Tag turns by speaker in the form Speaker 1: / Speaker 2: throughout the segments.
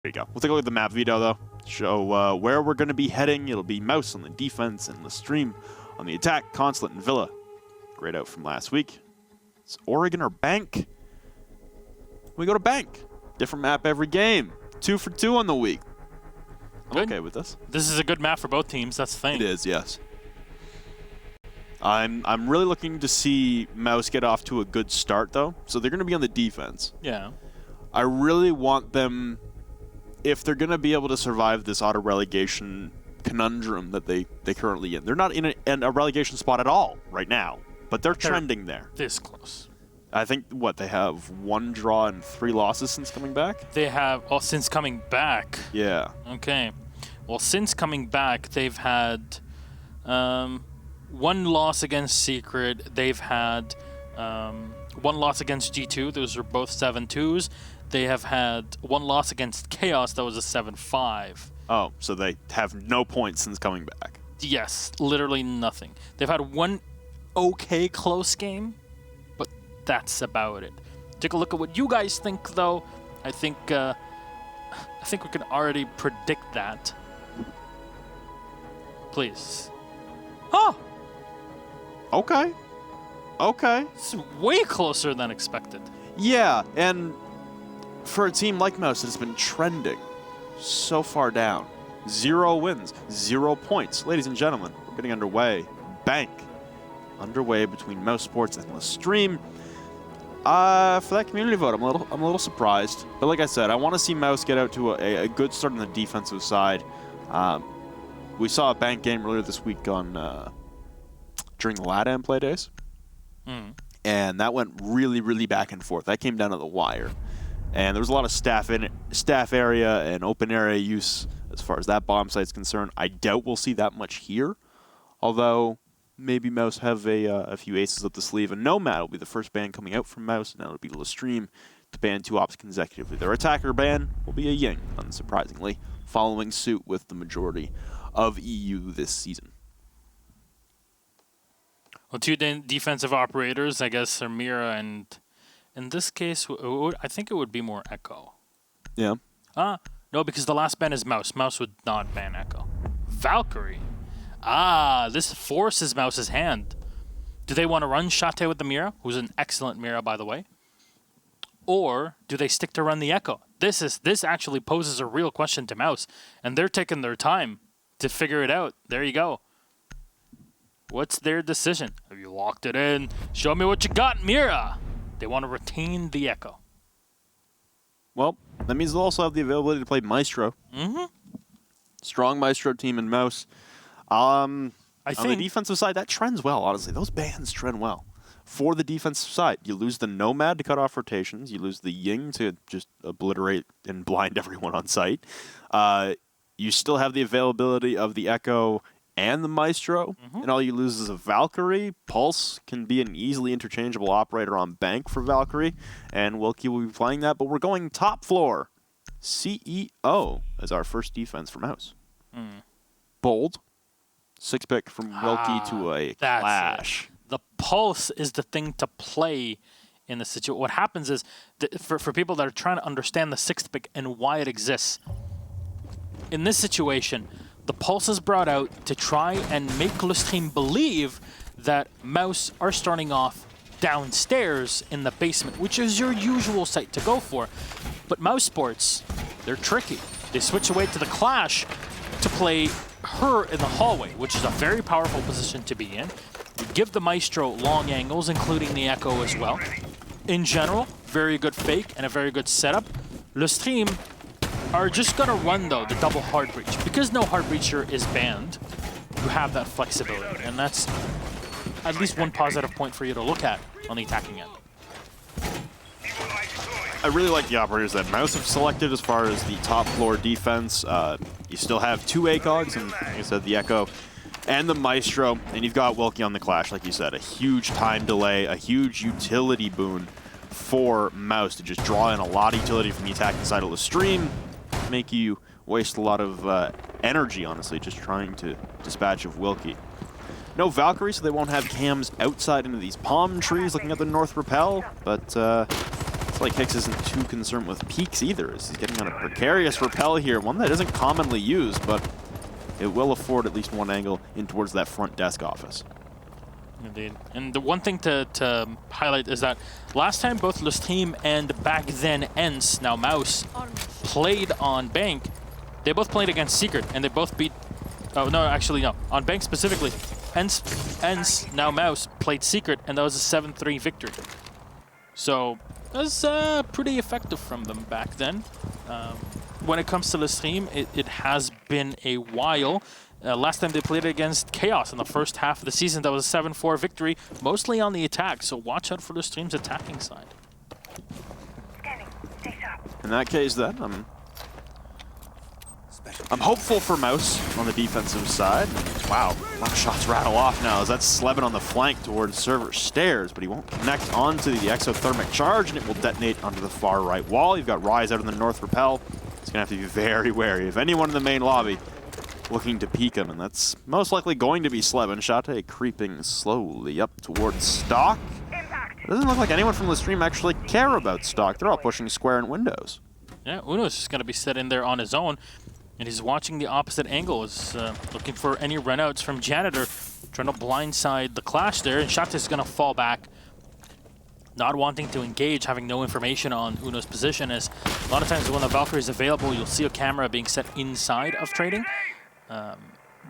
Speaker 1: There you go. We'll take a look at the map video, though. Show where we're going to be heading. It'll be Mouse on the defense and LeStream on the attack. Consulate and Villa. Great out from last week. It's Oregon or Bank. We go to Bank. Different map every game. 2 for 2 on the week. I'm okay with this.
Speaker 2: This is a good map for both teams. That's the thing.
Speaker 1: It is, yes. I'm really looking to see Mouse get off to a good start, though. So they're going to be on the defense.
Speaker 2: Yeah.
Speaker 1: I really want them, if they're going to be able to survive this auto-relegation conundrum that they currently in. They're not in a relegation spot at all right now, but they're trending there.
Speaker 2: This close.
Speaker 1: I think, what, they have 1 draw and 3 losses since coming back?
Speaker 2: They have, well, since coming back.
Speaker 1: Yeah.
Speaker 2: Okay. Well, since coming back, they've had 1 loss against Secret. They've had 1 loss against G2. Those are both 7-2s. They have had 1 loss against Chaos. That was a 7-5.
Speaker 1: Oh, so they have no points since coming back.
Speaker 2: Yes, literally nothing. They've had 1 okay close game, but that's about it. Take a look at what you guys think, though. I think we can already predict that. Please. Oh!
Speaker 1: Okay. Okay.
Speaker 2: It's way closer than expected.
Speaker 1: Yeah, and for a team like Mouse that has been trending so far down, 0 wins, 0 points. Ladies and gentlemen, we're getting underway. Bank. Underway between mousesports and LeStream. For that community vote, I'm a little surprised. But like I said, I want to see Mouse get out to a good start on the defensive side. We saw a Bank game earlier this week on during the LATAM play days. And that went really, really back and forth. That came down to the wire. And there was a lot of staff area and open area use as far as that bomb site's concerned. I doubt we'll see that much here, although maybe Mouse have a few aces up the sleeve. And Nomad will be the first ban coming out from Mouse, and that'll be LeStream to ban 2 ops consecutively. Their attacker ban will be a Ying, unsurprisingly, following suit with the majority of EU this season.
Speaker 2: Well, 2 defensive operators, I guess, are Mira, and in this case, I think it would be more Echo.
Speaker 1: Yeah.
Speaker 2: No, because the last ban is Mouse. Mouse would not ban Echo. Valkyrie. This forces Mouse's hand. Do they want to run Shate with the Mira, who's an excellent Mira, by the way? Or do they stick to run the Echo? This actually poses a real question to Mouse, and they're taking their time to figure it out. There you go. What's their decision? Have you locked it in? Show me what you got, Mira. They want to retain the Echo.
Speaker 1: Well, that means they'll also have the availability to play Maestro. Strong Maestro team in Mouse. On the defensive side, that trends well, honestly. Those bans trend well. For the defensive side, you lose the Nomad to cut off rotations. You lose the Ying to just obliterate and blind everyone on site. You still have the availability of the Echo and the Maestro, and all you lose is a Valkyrie. Pulse can be an easily interchangeable operator on Bank for Valkyrie, and Wilkie will be playing that, but we're going top floor. CEO as our first defense for Mouse. Bold. 6-pick from Wilkie to a Clash.
Speaker 2: The Pulse is the thing to play in the situation. What happens is, for people that are trying to understand the 6th pick and why it exists, in this situation, the Pulse is brought out to try and make LeStream believe that Mouse are starting off downstairs in the basement, which is your usual site to go for. But mousesports, they're tricky. They switch away to the Clash to play her in the hallway, which is a very powerful position to be in. You give the Maestro long angles, including the Echo as well. In general, very good fake and a very good setup. LeStream are just going to run, though, the double hard breach. Because no hard breacher is banned, you have that flexibility. And that's at least one positive point for you to look at on the attacking end.
Speaker 1: I really like the operators that Mouse have selected as far as the top floor defense. You still have 2 ACOGs, and like I said, the Echo and the Maestro. And you've got Wilkie on the Clash, like you said. A huge time delay, a huge utility boon for Mouse to just draw in a lot of utility from the attacking side of LeStream. Make you waste a lot of energy, honestly, just trying to dispatch of Wilkie. No Valkyrie, so they won't have cams outside into these palm trees looking at the North Rappel, but Looks like Hicks isn't too concerned with peaks either, as he's getting on a precarious rappel here, one that isn't commonly used, but it will afford at least one angle in towards that front desk office.
Speaker 2: Indeed. And the one thing to highlight is that last time both LeStream and back then Ence, now Mouse, played on Bank, they both played against Secret, and they both beat... Oh, no, actually, no. On Bank specifically, Ence, now Mouse, played Secret, and that was a 7-3 victory. So, that was pretty effective from them back then. When it comes to LeStream, it has been a while. Last time they played against Chaos in the first half of the season, that was a 7-4 victory, mostly on the attack. So watch out for LeStream's attacking side.
Speaker 1: In that case, then, I'm hopeful for Mouse on the defensive side. Wow, a lot of shots rattle off now as that's Slebin on the flank towards server stairs, but he won't connect onto the exothermic charge, and it will detonate onto the far right wall. You've got Rise out in the north rappel. He's going to have to be very wary of anyone in the main lobby looking to peek him, and that's most likely going to be Slebin. Shate creeping slowly up towards Stock. It doesn't look like anyone from LeStream actually care about Stock. They're all pushing square and windows.
Speaker 2: Yeah, Uno's just going to be set in there on his own. And he's watching the opposite angle, is looking for any runouts from Janitor, trying to blindside the clash there, and Shate is going to fall back, not wanting to engage, having no information on Uno's position, as a lot of times when the Valkyrie is available, you'll see a camera being set inside of trading,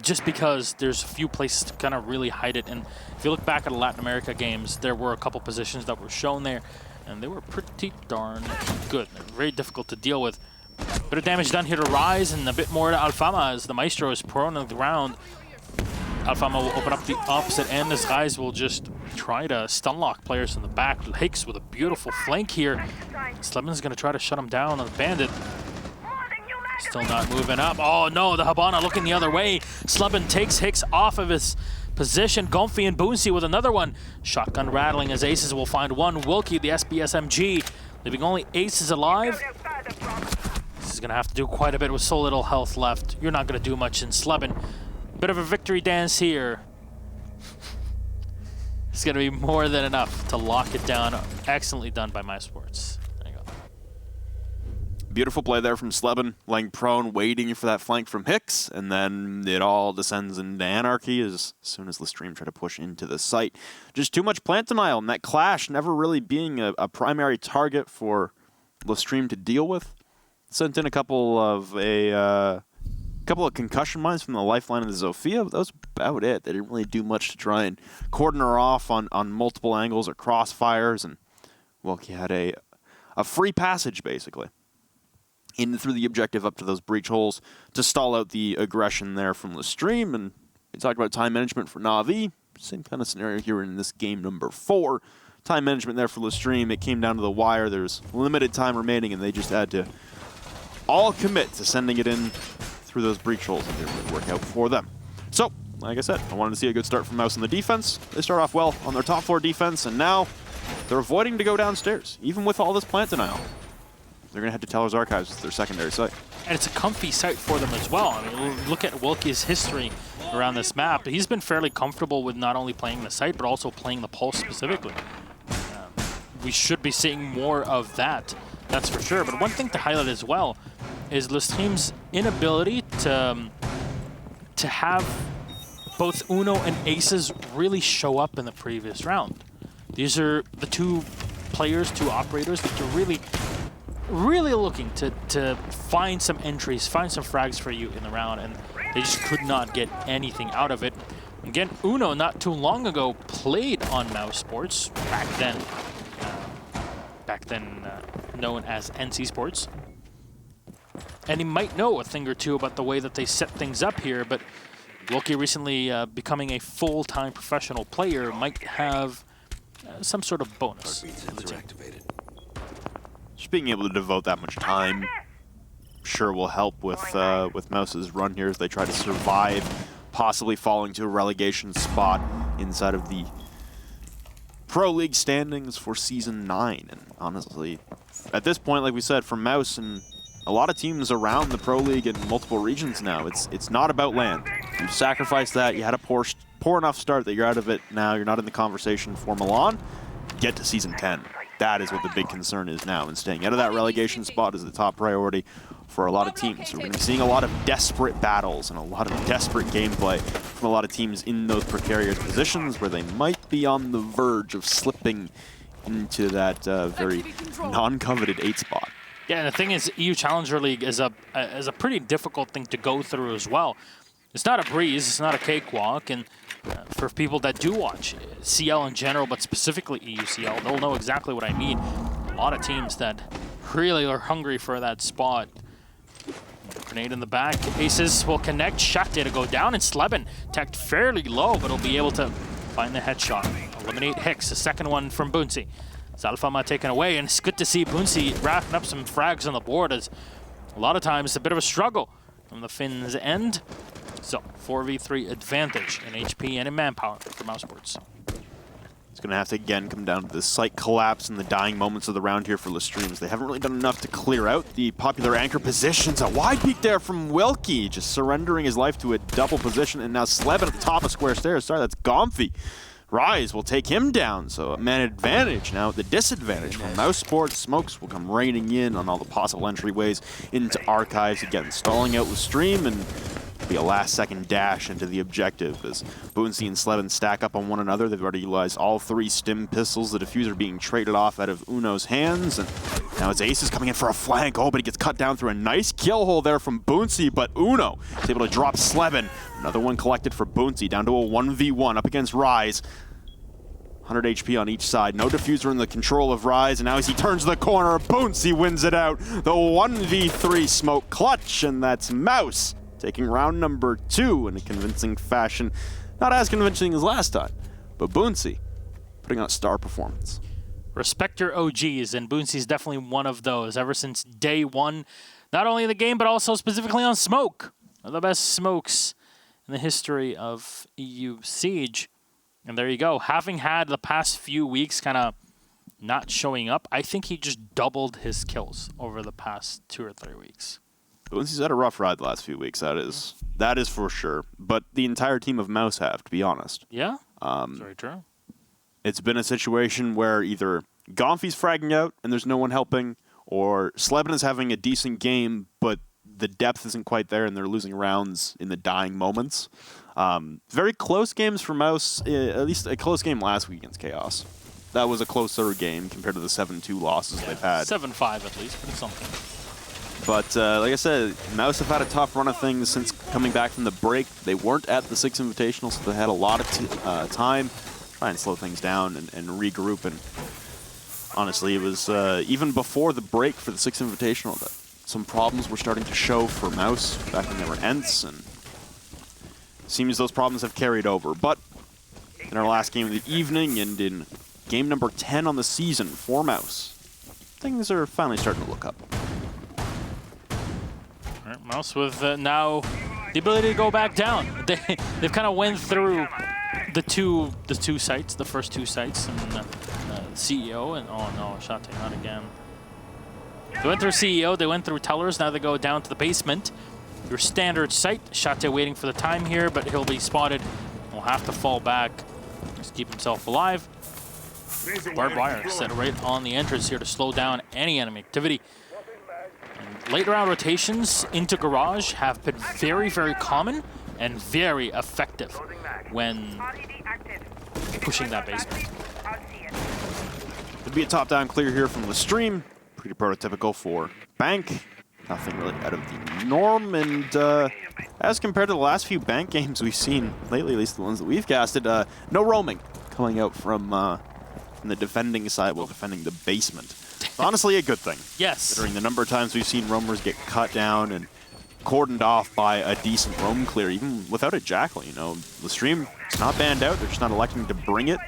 Speaker 2: just because there's a few places to kind of really hide it. And if you look back at the Latin America games, there were a couple positions that were shown there, and they were pretty darn good. They're very difficult to deal with. Bit of damage done here to Rise, and a bit more to Alfama as the Maestro is prone on the ground. Alfama will open up the opposite end as Rise will just try to stunlock players in the back. Hicks with a beautiful flank here. Slebin's going to try to shut him down on the Bandit. Still not moving up. Oh no, the Habana looking the other way. Slebin takes Hicks off of his position. Gomfi and Boonsey with another one. Shotgun rattling as Aces will find one. Wilkie, the SBS MG, leaving only Aces alive. This is going to have to do quite a bit with so little health left. You're not going to do much in Slebin. Bit of a victory dance here. It's going to be more than enough to lock it down. Excellently done by mousesports. There you go.
Speaker 1: Beautiful play there from Slebin, laying prone, waiting for that flank from Hicks, and then it all descends into anarchy as soon as LeStream try to push into the site. Just too much plant denial, and that clash never really being a primary target for LeStream to deal with. Sent in a couple of concussion mines from the lifeline of the Zofia, but that was about it. They didn't really do much to try and cordon her off on multiple angles or crossfires, and Wilkie had a free passage, basically, in through the objective up to those breach holes to stall out the aggression there from LeStream. And we talked about time management for Na'Vi. Same kind of scenario here in this game number 4. Time management there for LeStream. It came down to the wire. There's limited time remaining, and they just had to all commit to sending it in through those breach holes, and it didn't really work out for them. So, like I said, I wanted to see a good start from Mouse on the defense. They start off well on their top floor defense, and now they're avoiding to go downstairs, even with all this plant denial. They're going to head to Teller's Archives as their secondary site.
Speaker 2: And it's a comfy site for them as well. I mean, look at Wilkie's history around this map. He's been fairly comfortable with not only playing the site, but also playing the Pulse specifically. We should be seeing more of that, that's for sure. But one thing to highlight as well is LeStream's inability to have both Uno and Aces really show up in the previous round. These are the two players, two operators that are really looking to find some entries, find some frags for you in the round, and they just could not get anything out of it. Again, Uno not too long ago played on mousesports, back then known as NC Sports. And he might know a thing or two about the way that they set things up here, but Wilkie recently becoming a full-time professional player might have some sort of bonus.
Speaker 1: Just being able to devote that much time sure will help with Mouse's run here as they try to survive, possibly falling to a relegation spot inside of the Pro League standings for Season 9. And honestly, at this point, like we said, for Mouse and a lot of teams around the Pro League in multiple regions now, it's not about land. You sacrificed that, you had a poor enough start that you're out of it now, you're not in the conversation for Milan. Get to Season 10. that is what the big concern is now, and staying out of that relegation spot is the top priority for a lot of teams. So we're going to be seeing a lot of desperate battles and a lot of desperate gameplay from a lot of teams in those precarious positions where they might be on the verge of slipping into that very non-coveted 8 spot.
Speaker 2: Yeah, and the thing is, EU Challenger League is a pretty difficult thing to go through as well. It's not a breeze, it's not a cakewalk, and for people that do watch CL in general, but specifically EUCL, they'll know exactly what I mean. A lot of teams that really are hungry for that spot. Grenade in the back, Aces will connect, Shate to go down, and Sleben teched fairly low, but he'll be able to find the headshot. Eliminate Hicks, the second one from Boonsy. Zalfama taken away, and it's good to see Boonsy racking up some frags on the board, as a lot of times it's a bit of a struggle from the Finns' end. So, 4v3 advantage in HP and in manpower for mousesports.
Speaker 1: It's going to have to, again, come down to the site collapse and the dying moments of the round here for LeStream. They haven't really done enough to clear out the popular anchor positions. A wide peek there from Wilkie, just surrendering his life to a double position. And now Sleben at the top of square stairs. Sorry, that's Gomfy. Rise will take him down, so a man advantage now at the disadvantage from mousesports. Smokes will come raining in on all the possible entryways into archives. Again, stalling out LeStream and be a last-second dash into the objective as Boonsy and Sleben stack up on one another. They've already utilized all 3 stim pistols. The diffuser being traded off out of Uno's hands, and now it's Aces coming in for a flank. Oh, but he gets cut down through a nice kill hole there from Boonsy, but Uno is able to drop Sleben. Another one collected for Boonsy, down to a 1v1 up against Rise. 100 HP on each side. No diffuser in the control of Rise, and now as he turns the corner, Boonsy wins it out. The 1v3 smoke clutch, and that's Mouse taking round number 2 in a convincing fashion. Not as convincing as last time, but Boonsy putting on a star performance.
Speaker 2: Respect your OGs, and Boonsy's definitely one of those ever since day one, not only in the game, but also specifically on Smoke. One of the best smokes in the history of EU Siege. And there you go. Having had the past few weeks kind of not showing up, I think he just doubled his kills over the past 2 or 3 weeks.
Speaker 1: Boonsy's had a rough ride the last few weeks, that is for sure. But the entire team of Mouse have, to be honest.
Speaker 2: Yeah, very true.
Speaker 1: It's been a situation where either Gomfy's fragging out and there's no one helping, or Sleben is having a decent game, but the depth isn't quite there and they're losing rounds in the dying moments. Very close games for Mouse, at least a close game last week against Chaos. That was a closer game compared to the 7-2 losses they've had.
Speaker 2: 7-5 at least, but it's something.
Speaker 1: But like I said, Mouse have had a tough run of things since coming back from the break. They weren't at the 6 Invitational, so they had a lot of time to try and slow things down and regroup. And honestly, it was even before the break for the 6 Invitational that some problems were starting to show for Mouse back when they were Ents, and it seems those problems have carried over. But in our last game of the evening and in game number 10 on the season for Mouse, things are finally starting to look up.
Speaker 2: Mouse with now the ability to go back down. They've kind of went through the two sites, the first 2 sites, and CEO and oh no, Shate, not again. They went through CEO, they went through Tellers, now they go down to the basement. Your standard site. Shate waiting for the time here, but he'll be spotted. He'll have to fall back, just keep himself alive. Barbed wire set right on the entrance here to slow down any enemy activity. Late round rotations into Garage have been very, very common and very effective when pushing that basement.
Speaker 1: Could be a top-down clear here from LeStream. Pretty prototypical for Bank. Nothing really out of the norm. And as compared to the last few Bank games we've seen lately, at least the ones that we've casted, no roaming coming out from the defending side while defending the basement. Honestly, a good thing.
Speaker 2: Yes.
Speaker 1: Considering the number of times we've seen roamers get cut down and cordoned off by a decent roam clear, even without a Jackal. You know, LeStream, it's not banned out. They're just not electing to bring it.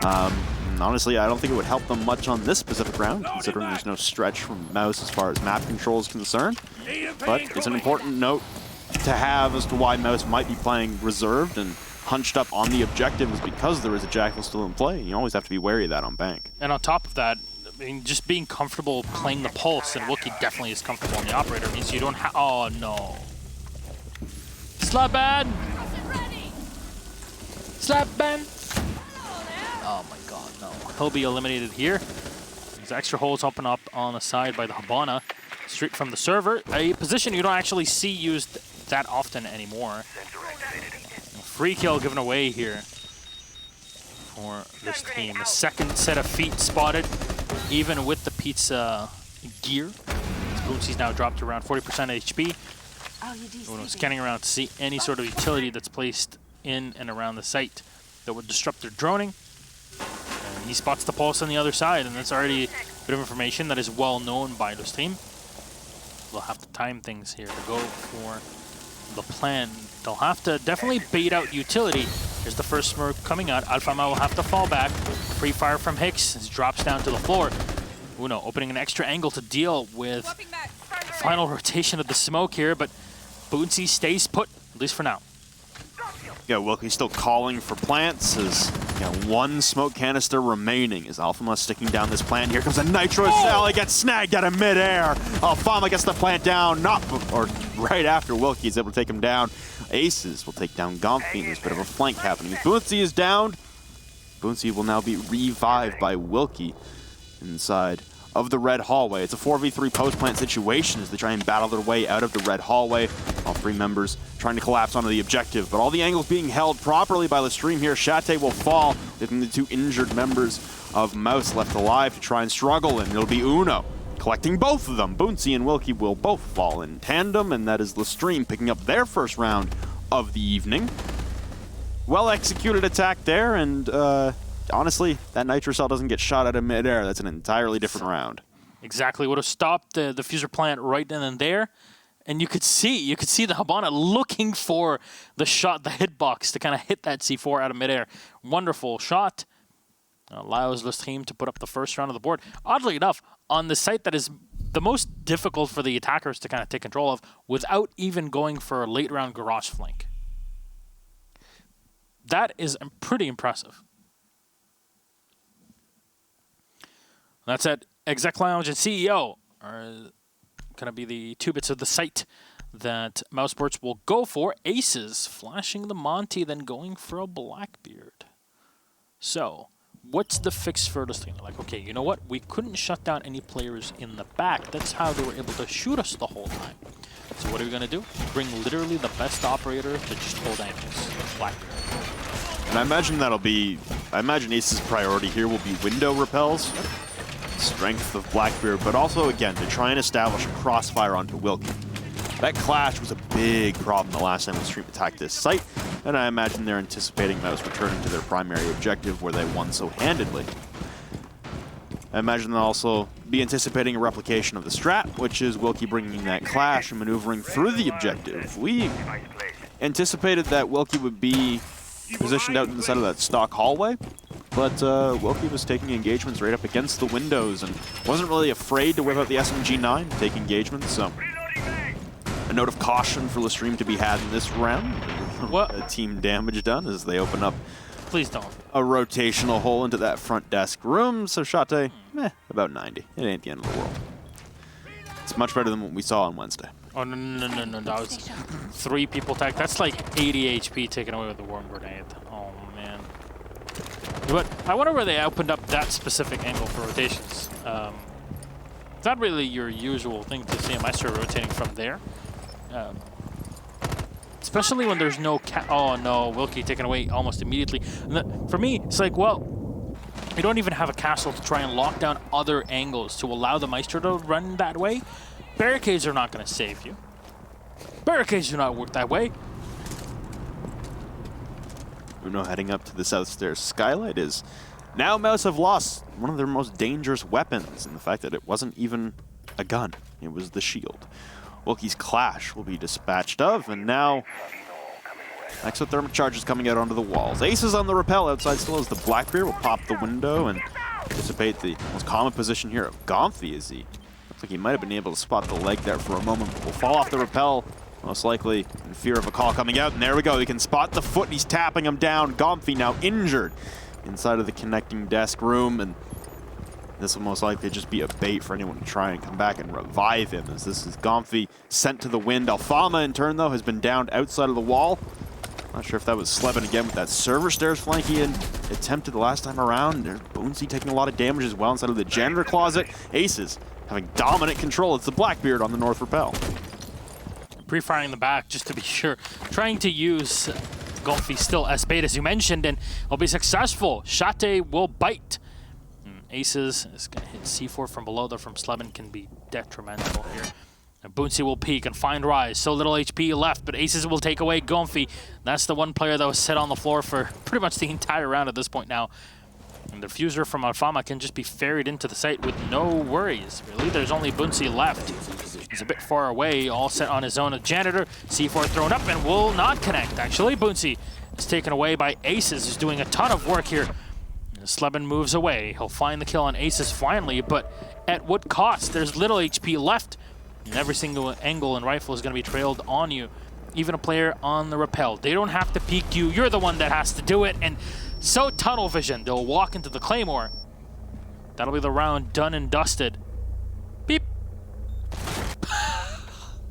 Speaker 1: And honestly, I don't think it would help them much on this specific round, considering there's no stretch from Mouse as far as map control is concerned. But it's an important note to have as to why Mouse might be playing reserved and hunched up on the objective is because there is a Jackal still in play. You always have to be wary of that on Bank.
Speaker 2: And on top of that, I mean, just being comfortable playing the Pulse, and Wookie definitely is comfortable on the Operator, means you don't have... Oh, no. Sleben! Sleben! Oh, my God, no. He'll be eliminated here. the extra holes open up on the side by the Habana, straight from the server. A position you don't actually see used that often anymore. Free kill given away here for this team. The second set of feet spotted, even with the pizza gear. Boomsy's now dropped to around 40% HP. Uno scanning around to see any sort of utility that's placed in and around the site that would disrupt their droning. And he spots the pulse on the other side, and that's already a bit of information that is well known by LeStream. They'll have to time things here to go for the plan. They'll have to definitely bait out utility. Here's the first smoke coming out. Alfama will have to fall back. Free fire from Hicks as drops down to the floor. Uno opening an extra angle to deal with final rotation of the smoke here, but Boonsy stays put, at least for now.
Speaker 1: Yeah, Wilkie's still calling for plants as one smoke canister remaining. Is Alfama sticking down this plant? Here comes a nitro cell. He gets snagged out of midair. Alfama gets the plant down, or right after Wilkie is able to take him down. Aces will take down Gomfi. There's a bit of a flank happening. Boonsy is downed. Boonsy will now be revived by Wilkie inside of the red hallway. It's a 4v3 post-plant situation as they try and battle their way out of the red hallway. All three members trying to collapse onto the objective, but all the angles being held properly by LeStream here. Shate will fall, leaving the two injured members of Mouse left alive to try and struggle, and it'll be Uno collecting both of them. Boonsy and Wilkie will both fall in tandem, and that is LeStream picking up their first round of the evening. Well-executed attack there, and honestly, that nitro cell doesn't get shot out of midair. That's an entirely different round.
Speaker 2: Exactly. Would have stopped the fuser plant right then and there. And you could see the Habana looking for the shot, the hitbox to kind of hit that C4 out of midair. Wonderful shot. Allows LeStream to put up the first round of the board. Oddly enough, on the site that is the most difficult for the attackers to kind of take control of without even going for a late round garage flank. That is pretty impressive. That's at Exec Lounge and CEO are going to be the two bits of the site that mousesports will go for. Aces flashing the Monty, then going for a Blackbeard. So, what's the fix for this thing? They're like, okay, you know what? We couldn't shut down any players in the back. That's how they were able to shoot us the whole time. So what are we going to do? Bring literally the best operator to just hold angles. Blackbeard.
Speaker 1: And I imagine Ace's priority here will be window repels. Strength of Blackbeard, but also, again, to try and establish a crossfire onto Wilkie. That clash was a big problem the last time LeStream attacked this site, and I imagine they're anticipating Mouse returning to their primary objective where they won so handedly. I imagine they'll also be anticipating a replication of the strat, which is Wilkie bringing that clash and maneuvering through the objective. We anticipated that Wilkie would be positioned out inside of that stock hallway, but Wilkie was taking engagements right up against the windows and wasn't really afraid to whip out the SMG9 to take engagements, so a note of caution for LeStream to be had in this round. What? Team damage done as they open up
Speaker 2: Please don't.
Speaker 1: a rotational hole into that front desk room, so Shate, about 90. It ain't the end of the world. It's much better than what we saw on Wednesday.
Speaker 2: Oh, no. That was 3 people tagged. That's like 80 HP taken away with the worm grenade. Oh, man. But I wonder where they opened up that specific angle for rotations. It's not really your usual thing to see a Maestro rotating from there. Especially when there's no oh, no. Wilkie taken away almost immediately. For me, it's like, well, you don't even have a castle to try and lock down other angles to allow the Maestro to run that way. Barricades are not going to save you. Barricades do not work that way.
Speaker 1: Uno heading up to the south stairs skylight is now Mouse have lost one of their most dangerous weapons in the fact that it wasn't even a gun. It was the shield. Wilkie's clash will be dispatched of, and now exothermic charges coming out onto the walls. Aces on the rappel outside still as the Blackbeard will pop the window and anticipate the most common position here of Gomfi as he looks like he might have been able to spot the leg there for a moment, but will fall off the rappel, most likely in fear of a call coming out. And there we go. He can spot the foot, and he's tapping him down. Gomfi now injured inside of the connecting desk room, and this will most likely just be a bait for anyone to try and come back and revive him, as this is Gomfi sent to the wind. Alfama, in turn, though, has been downed outside of the wall. Not sure if that was Sleben again with that server stairs flank he had attempted the last time around. There's Boonsy taking a lot of damage as well inside of the janitor closet. Aces having dominant control. It's the Blackbeard on the north rappel.
Speaker 2: Pre-firing the back just to be sure. Trying to use Golfy still S-bait as you mentioned, and will be successful. Shate will bite. Aces is going to hit C4 from below, though from Sleben can be detrimental here. And Boonsy will peek and find Rise. So little HP left, but Aces will take away Golfy. That's the one player that was set on the floor for pretty much the entire round at this point now. And the Fuser from Alfama can just be ferried into the site with no worries. Really, there's only Boonsy left. He's a bit far away, all set on his own. A Janitor, C4 thrown up and will not connect. Actually, Boonsy is taken away by Aces, who's doing a ton of work here. Sleben moves away. He'll find the kill on Aces finally, but at what cost? There's little HP left, and every single angle and rifle is going to be trailed on you. Even a player on the rappel. They don't have to peek you. You're the one that has to do it, and so tunnel vision. They'll walk into the Claymore. That'll be the round done and dusted. Beep.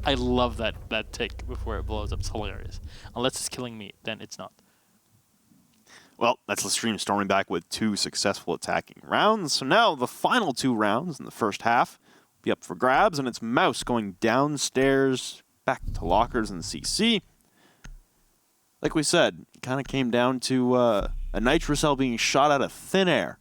Speaker 2: I love that tick before it blows up. It's hilarious. Unless it's killing me, then it's not.
Speaker 1: Well, that's LeStream storming back with 2 successful attacking rounds. So now the final 2 rounds in the first half will be up for grabs, and it's Mouse going downstairs back to lockers and CC. Like we said, it kind of came down to a Nitro Cell being shot out of thin air.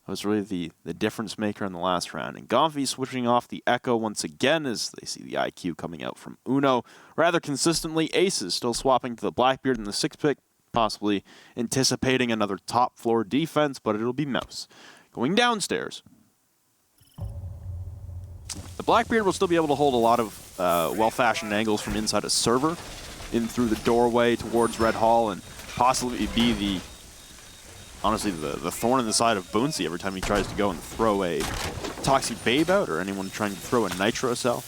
Speaker 1: That was really the difference maker in the last round. And Gonfi switching off the Echo once again as they see the IQ coming out from Uno. Rather consistently, Aces still swapping to the Blackbeard in the 6-pick, possibly anticipating another top floor defense, but it'll be Mouse going downstairs. The Blackbeard will still be able to hold a lot of well-fashioned angles from inside a server, in through the doorway towards Red Hall, and possibly be honestly the thorn in the side of Boonsy every time he tries to go and throw a Toxic Babe out, or anyone trying to throw a Nitro Cell.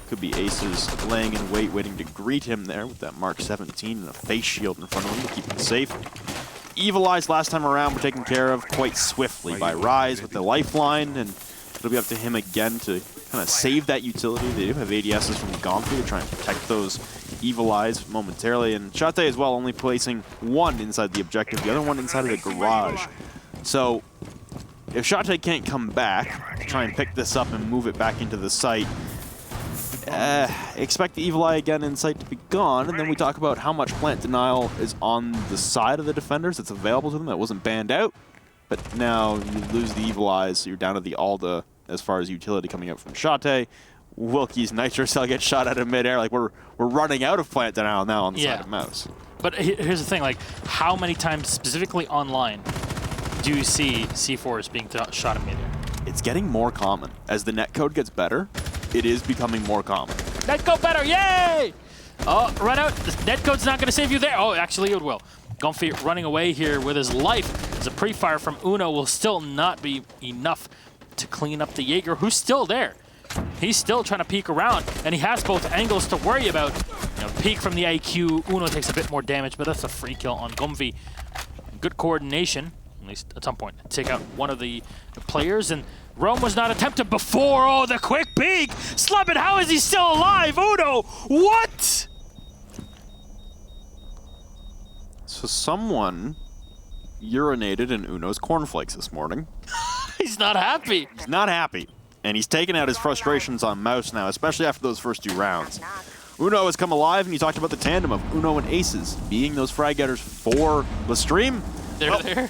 Speaker 1: Could be Aces laying in wait, waiting to greet him there with that Mark 17 and a face shield in front of him to keep him safe. Evil Eyes last time around were taken care of quite swiftly by Rise with the lifeline, and it'll be up to him again to kind of save that utility. They do have ADSs from Gonfi to try and protect those Evil Eyes momentarily, and Shate as well, only placing one inside the objective, the other one inside of the garage. So if Shate can't come back to try and pick this up and move it back into the site, expect the Evil Eye again in sight to be gone, and then we talk about how much plant denial is on the side of the defenders that's available to them that wasn't banned out. But now you lose the Evil Eyes, so you're down to the Alda as far as utility coming out from Shate. Wilkie's Nitro Cell gets shot out of midair. Like, we're running out of plant denial now on the side of Mouse.
Speaker 2: But here's the thing, like, how many times specifically online do you see C4s being shot in midair?
Speaker 1: It's getting more common. As the netcode gets better, it is becoming more common.
Speaker 2: Netcode better, yay! Oh, run out. The netcode's not going to save you there. Oh, actually it will. Gonfi running away here with his life as a pre-fire from Uno will still not be enough to clean up the Jaeger, who's still there. He's still trying to peek around, and he has both angles to worry about. You know, peek from the IQ. Uno takes a bit more damage, but that's a free kill on Gonfi. Good coordination, at least at some point, take out one of the players, and Rome was not attempted before. Oh, the quick peek! Sleben, how is he still alive? Uno, what?
Speaker 1: So someone urinated in Uno's cornflakes this morning.
Speaker 2: He's not happy.
Speaker 1: He's not happy. And he's taken out his frustrations on Mouse now, especially after those first 2 rounds. Uno has come alive, and you talked about the tandem of Uno and Aces being those frag getters for LeStream.
Speaker 2: They're there.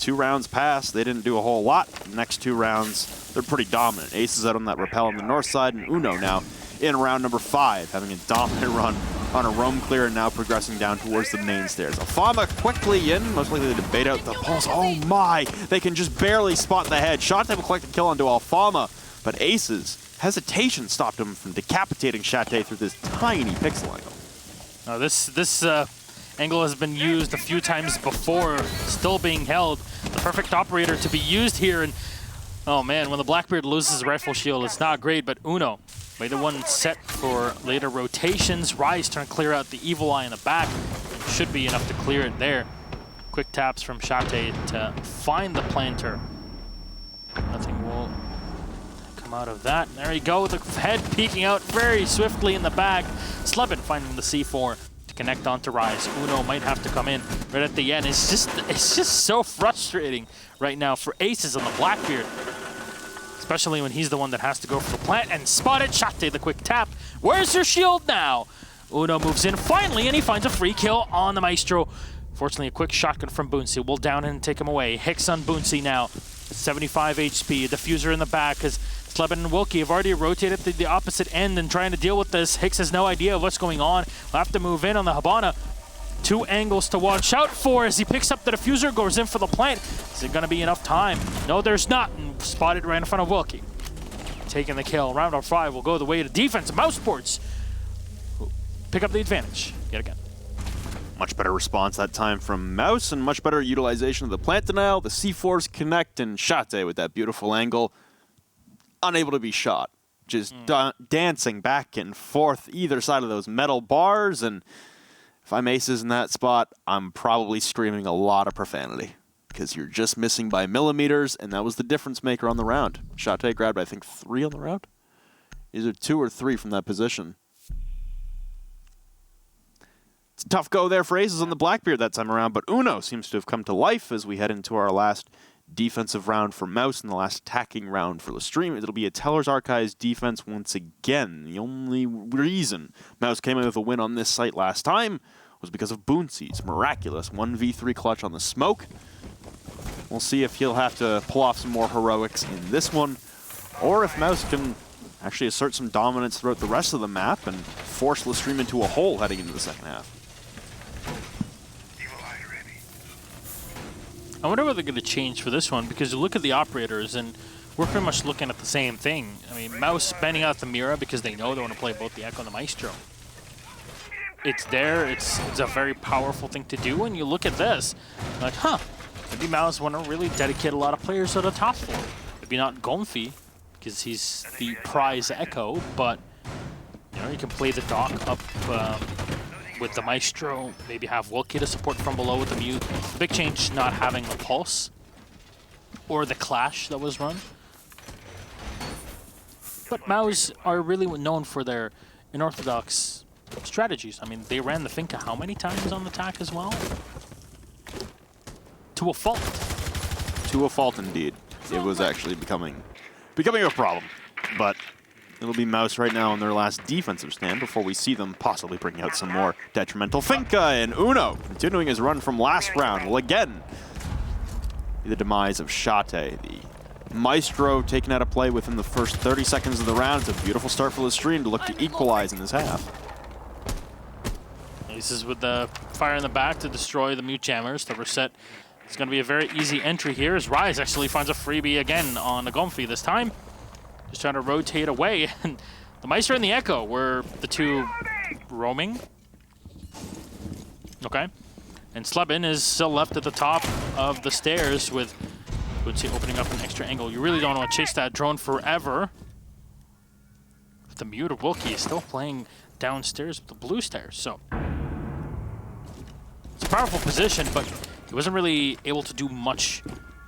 Speaker 1: 2 rounds passed. They didn't do a whole lot. The next 2 rounds, they're pretty dominant. Aces out on that rappel on the north side, and Uno now in round number 5, having a dominant run on a roam clear and now progressing down towards the main stairs. Alfama quickly in, most likely to debate out the pulse. Oh my, they can just barely spot the head. Shot will collect a kill onto Alfama, but Aces, hesitation stopped him from decapitating Shate through this tiny pixel angle.
Speaker 2: Now this angle has been used a few times before, still being held. The perfect operator to be used here, and oh man, when the Blackbeard loses his rifle shield, it's not great, but Uno, by the one set for later rotations. Rise trying to clear out the Evil Eye in the back. It should be enough to clear it there. Quick taps from Shate to find the planter. Nothing will come out of that. There you go, the head peeking out very swiftly in the back. Sleben finding the C4 to connect onto Rise. Uno might have to come in right at the end. It's just so frustrating right now for Aces on the Blackbeard. Especially when he's the one that has to go for the plant and spot it. Shate, the quick tap. Where's your shield now? Uno moves in finally, and he finds a free kill on the Maestro. Fortunately, a quick shotgun from Boonsy. We'll down and take him away. Hicks on Boonsy now. 75 HP. Diffuser in the back because Slebin and Wilkie have already rotated to the opposite end and trying to deal with this. Hicks has no idea of what's going on. We'll have to move in on the Habana. 2 angles to watch out for as he picks up the diffuser, goes in for the plant. Is it going to be enough time? No, there's not. And spotted right in front of Wilkie. Taking the kill. Round of 5 will go the way to defense. Mousesports pick up the advantage yet again.
Speaker 1: Much better response that time from Mouse, and much better utilization of the plant denial, the C4's connect, and Shate with that beautiful angle. Unable to be shot. Just dancing back and forth either side of those metal bars, and if I'm Aces in that spot, I'm probably screaming a lot of profanity because you're just missing by millimeters, and that was the difference maker on the round. Shate grabbed, I think, 3 on the round? Either 2 or 3 from that position. It's a tough go there for Aces on the Blackbeard that time around, but Uno seems to have come to life as we head into our last defensive round for Mouse and the last attacking round for LeStream. It'll be a Teller's Archives defense once again. The only reason Mouse came in with a win on this site last time was because of Boonsy's miraculous 1v3 clutch on the smoke. We'll see if he'll have to pull off some more heroics in this one, or if Mouse can actually assert some dominance throughout the rest of the map and force LeStream into a hole heading into the second half.
Speaker 2: I wonder what they're going to change for this one, because you look at the operators and we're pretty much looking at the same thing. I mean, Mouse bending out the Mira because they know they want to play both the Echo and the Maestro. It's there, it's a very powerful thing to do, and you look at this, like, huh, maybe Mouse want to really dedicate a lot of players to the top 4. Maybe not Gomfi, because he's the prize Echo, but, you know, you can play the Doc up with the Maestro, maybe have Wilkie to support from below with the Mute. The big change not having the Pulse or the Clash that was run. But Mouse are really known for their unorthodox strategies. I mean, they ran the Finka how many times on the attack as well? To a fault.
Speaker 1: To a fault indeed. It was actually becoming a problem, but it'll be Mouse right now on their last defensive stand before we see them possibly bring out some more detrimental. Finka and Uno continuing his run from last round will again be the demise of Shate. The Maestro taken out of play within the first 30 seconds of the round. It's a beautiful start for LeStream to look to equalize in this half.
Speaker 2: Aces with the fire in the back to destroy the Mute Jammers. The reset is going to be a very easy entry here as Rise actually finds a freebie again on the Gomfi this time. Just trying to rotate away, and the Maestro and the Echo were the 2 roaming. Okay. And Slebin is still left at the top of the stairs with Bootsy opening up an extra angle. You really don't want to chase that drone forever. But the Mute of Wilkie is still playing downstairs with the blue stairs, so it's a powerful position, but he wasn't really able to do much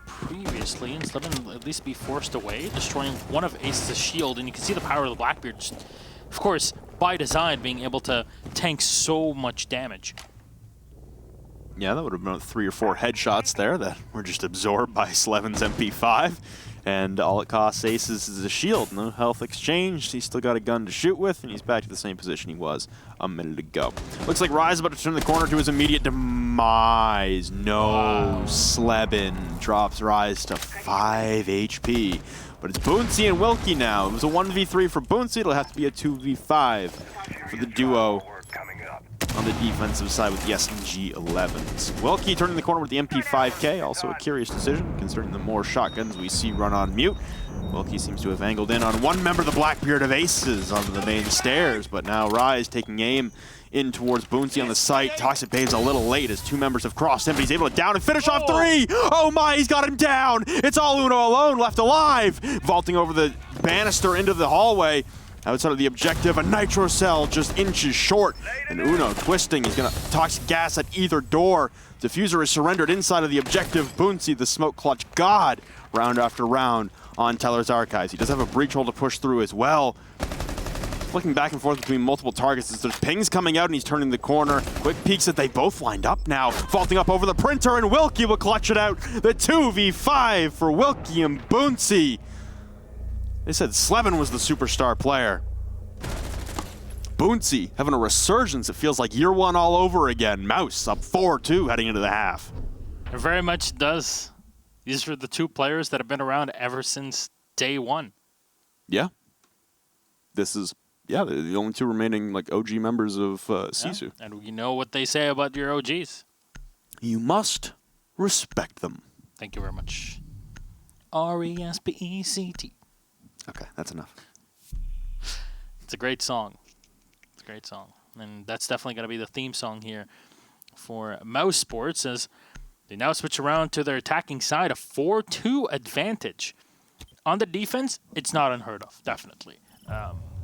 Speaker 2: previously, and Slebin will at least be forced away, destroying one of Ace's shield, and you can see the power of the Blackbeard, just, of course, by design, being able to tank so much damage.
Speaker 1: Yeah, that would have been about 3 or 4 headshots there that were just absorbed by Slebin's MP5. And all it costs Aces is a shield. No health exchange. He's still got a gun to shoot with, and he's back to the same position he was a minute ago. Looks like Rise is about to turn the corner to his immediate demise. No, wow. Slebin drops Rise to 5 HP. But it's Boonsy and Wilkie now. It was a 1v3 for Boonsy. It'll have to be a 2v5 for the duo on the defensive side with the SMG-11s. Wilkie turning the corner with the MP5K, also a curious decision considering the more shotguns we see run on Mute. Wilkie seems to have angled in on one member of the Blackbeard of Aces on the main stairs, but now Rise taking aim in towards Boonsy on the site. Toxic Babe's a little late as 2 members have crossed him, but he's able to down and finish off 3! Oh my, he's got him down! It's all Uno alone left alive! Vaulting over the banister into the hallway. Outside of the objective, a nitro cell just inches short. And Uno twisting, he's gonna toxic gas at either door. Diffuser is surrendered inside of the objective. Boonsy, the smoke clutch god, round after round on Teller's Archives. He does have a breach hole to push through as well. flicking back and forth between multiple targets as there's pings coming out and he's turning the corner. Quick peeks that they both lined up now. Vaulting up over the printer and Wilkie will clutch it out. The 2v5 for Wilkie and Boonsey. They said Slevin was the superstar player. Boonsey having a resurgence. It feels like year one all over again. Mouse up 4-2 heading into the half.
Speaker 2: It very much does. These are the two players that have been around ever since day one.
Speaker 1: Yeah. This is, they're the only two remaining like OG members of Sisu.
Speaker 2: Yeah. And you know what they say about your OGs.
Speaker 1: You must respect them.
Speaker 2: Thank you very much. R-E-S-P-E-C-T.
Speaker 1: Okay, that's enough.
Speaker 2: It's a great song. It's a great song. And that's definitely going to be the theme song here for mousesports as they now switch around to their attacking side, a 4-2 advantage. On the defense, it's not unheard of, definitely.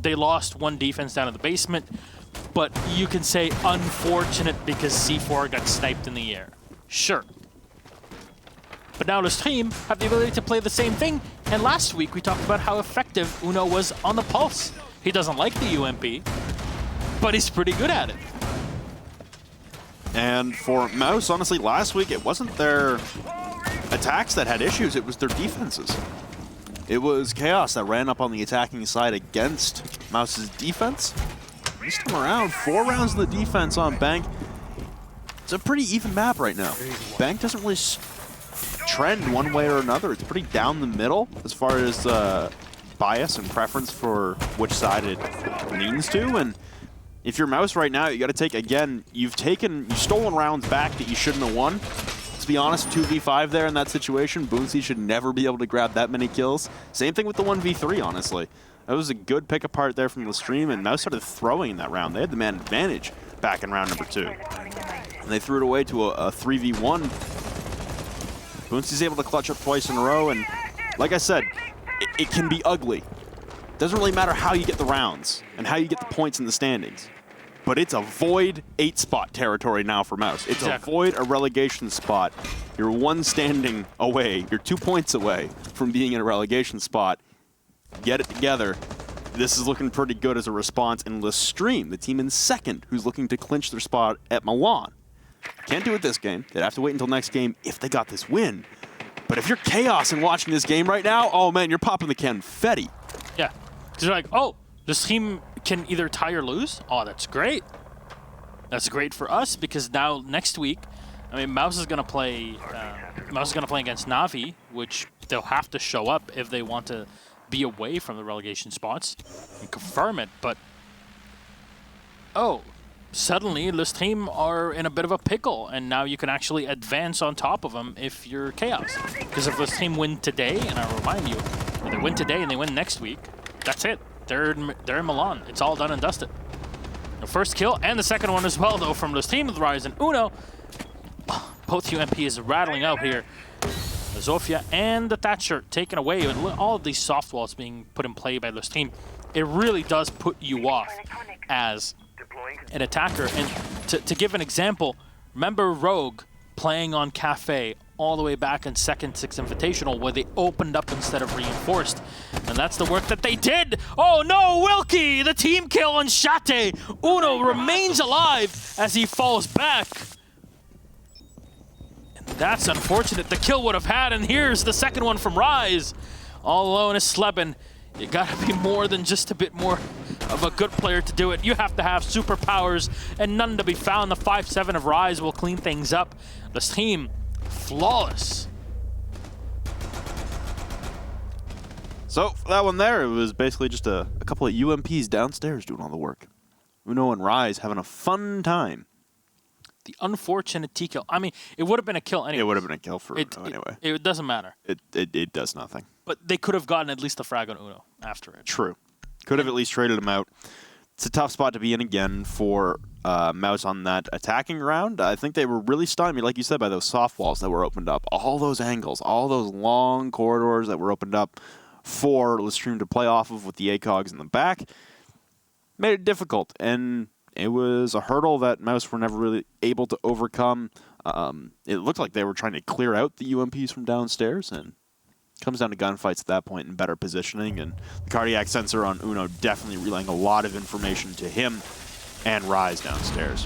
Speaker 2: They lost one defense down in the basement, but you can say unfortunate because C4 got sniped in the air. Sure. But now LeStream have the ability to play the same thing, and last week we talked about how effective Uno was on the pulse. He doesn't like the UMP, but he's pretty good at it.
Speaker 1: And for Mouse, honestly, last week it wasn't their attacks that had issues, it was their defenses. It was Chaos that ran up on the attacking side against Mouse's defense. This time around, 4 rounds in the defense on Bank. It's a pretty even map right now. Bank doesn't really trend one way or another. It's pretty down the middle as far as bias and preference for which side it leans to. And if you're Mouse right now, you got to take, again, you've stolen rounds back that you shouldn't have won. To be honest, 2v5 there in that situation. Boonsey should never be able to grab that many kills. Same thing with the 1v3, honestly. That was a good pick apart there from LeStream, and Mouse started throwing in that round. They had the man advantage back in round number 2. And they threw it away to a 3v1. Boonsey's able to clutch up twice in a row, and like I said, it can be ugly. Doesn't really matter how you get the rounds and how you get the points in the standings. But it's a void 8-spot territory now for Mouse. It's a void, a relegation spot. You're 1 standing away. You're 2 points away from being in a relegation spot. Get it together. This is looking pretty good as a response. And LeStream, the team in second, who's looking to clinch their spot at Milan. Can't do it this game. They'd have to wait until next game if they got this win. But if you're Chaos and watching this game right now, oh man, you're popping the confetti.
Speaker 2: Yeah. Because you're like, oh, LeStream can either tie or lose. Oh, that's great. That's great for us because now next week, I mean, Mouse is gonna play. Mouse is gonna play against Navi, which they'll have to show up if they want to be away from the relegation spots and confirm it. But suddenly LeStream are in a bit of a pickle, and now you can actually advance on top of them if you're Chaos. Because if LeStream win today, and I remind you, if they win today and they win next week, that's it. They're in Milan. It's all done and dusted. The first kill and the second one as well, though, from LeStream with Rise and Uno. Both UMPs rattling out here. The Zofia and the Thatcher taken away. All of these soft walls being put in play by LeStream. It really does put you off as an attacker. And to give an example, remember Rogue playing on Cafe all the way back in Second Six Invitational where they opened up instead of reinforced. And that's the work that they did. Oh no, Wilkie! The team kill on Shate. Uno remains alive as he falls back. And that's unfortunate. The kill would have had, and here's the second one from Rise. All alone is Sleben. You gotta be more than just a bit more of a good player to do it. You have to have superpowers and none to be found. The 5-7 of Rise will clean things up. LeStream, flawless.
Speaker 1: So for that one there, it was basically just a couple of UMPs downstairs doing all the work. Uno and Rise having a fun time.
Speaker 2: The unfortunate T-kill. I mean, it would have been a kill anyway.
Speaker 1: It would have been a kill for Uno anyway.
Speaker 2: It doesn't matter.
Speaker 1: It does nothing.
Speaker 2: But they could have gotten at least a frag on Uno after it.
Speaker 1: True. Could have at least traded him out. It's a tough spot to be in again for Mouse on that attacking round. I think they were really stymied, like you said, by those soft walls that were opened up. All those angles, all those long corridors that were opened up for LeStream to play off of with the ACOGs in the back made it difficult. And it was a hurdle that Mouse were never really able to overcome. It looked like they were trying to clear out the UMPs from downstairs and Comes down to gunfights at that point and better positioning, and the cardiac sensor on Uno definitely relaying a lot of information to him and Rise downstairs.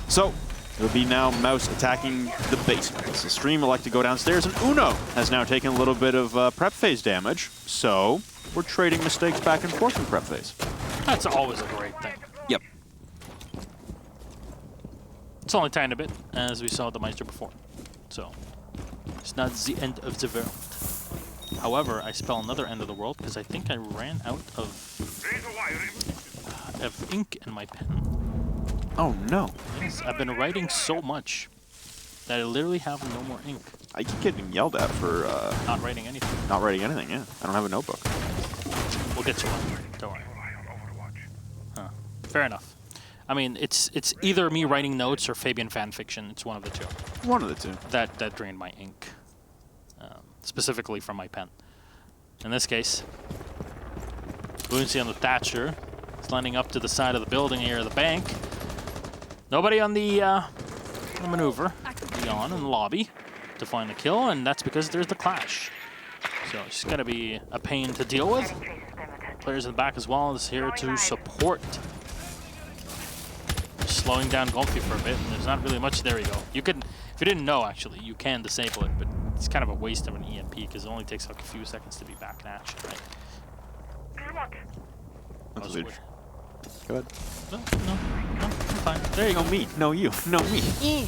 Speaker 1: So it'll be now Mouse attacking the basement. LeStream elect to go downstairs, and Uno has now taken a little bit of prep phase damage, so we're trading mistakes back and forth in prep phase.
Speaker 2: That's always a great thing.
Speaker 1: Yep.
Speaker 2: It's only a tiny bit, as we saw the Meister before. So it's not the end of the world. However, I spell another end of the world because I think I ran out of ink in my pen.
Speaker 1: Oh no.
Speaker 2: Yes, I've been writing so much that I literally have no more ink.
Speaker 1: I keep getting yelled at for
Speaker 2: Not writing anything.
Speaker 1: not writing anything, yeah. I don't have a notebook.
Speaker 2: We'll get you one. Don't worry. Huh. Fair enough. I mean, it's either me writing notes or Fabian fanfiction. It's one of the two.
Speaker 1: One of the two.
Speaker 2: That drained my ink. Specifically from my pen. In this case, Boonsy on the Thatcher. It's landing up to the side of the building here, the bank. Nobody on the maneuver. Beyond in the lobby to find the kill, and that's because there's the clash. So it's going to be a pain to deal with. Players in the back as well is here to support. Slowing down Golfy for a bit, and there's not really much. There you go. You could, if you didn't know, actually, you can disable it, but it's kind of a waste of an EMP because it only takes like a few seconds to be back in action, right?
Speaker 1: That's weird. Go ahead.
Speaker 2: No, I'm fine. There you go.
Speaker 1: No me. No you. No me.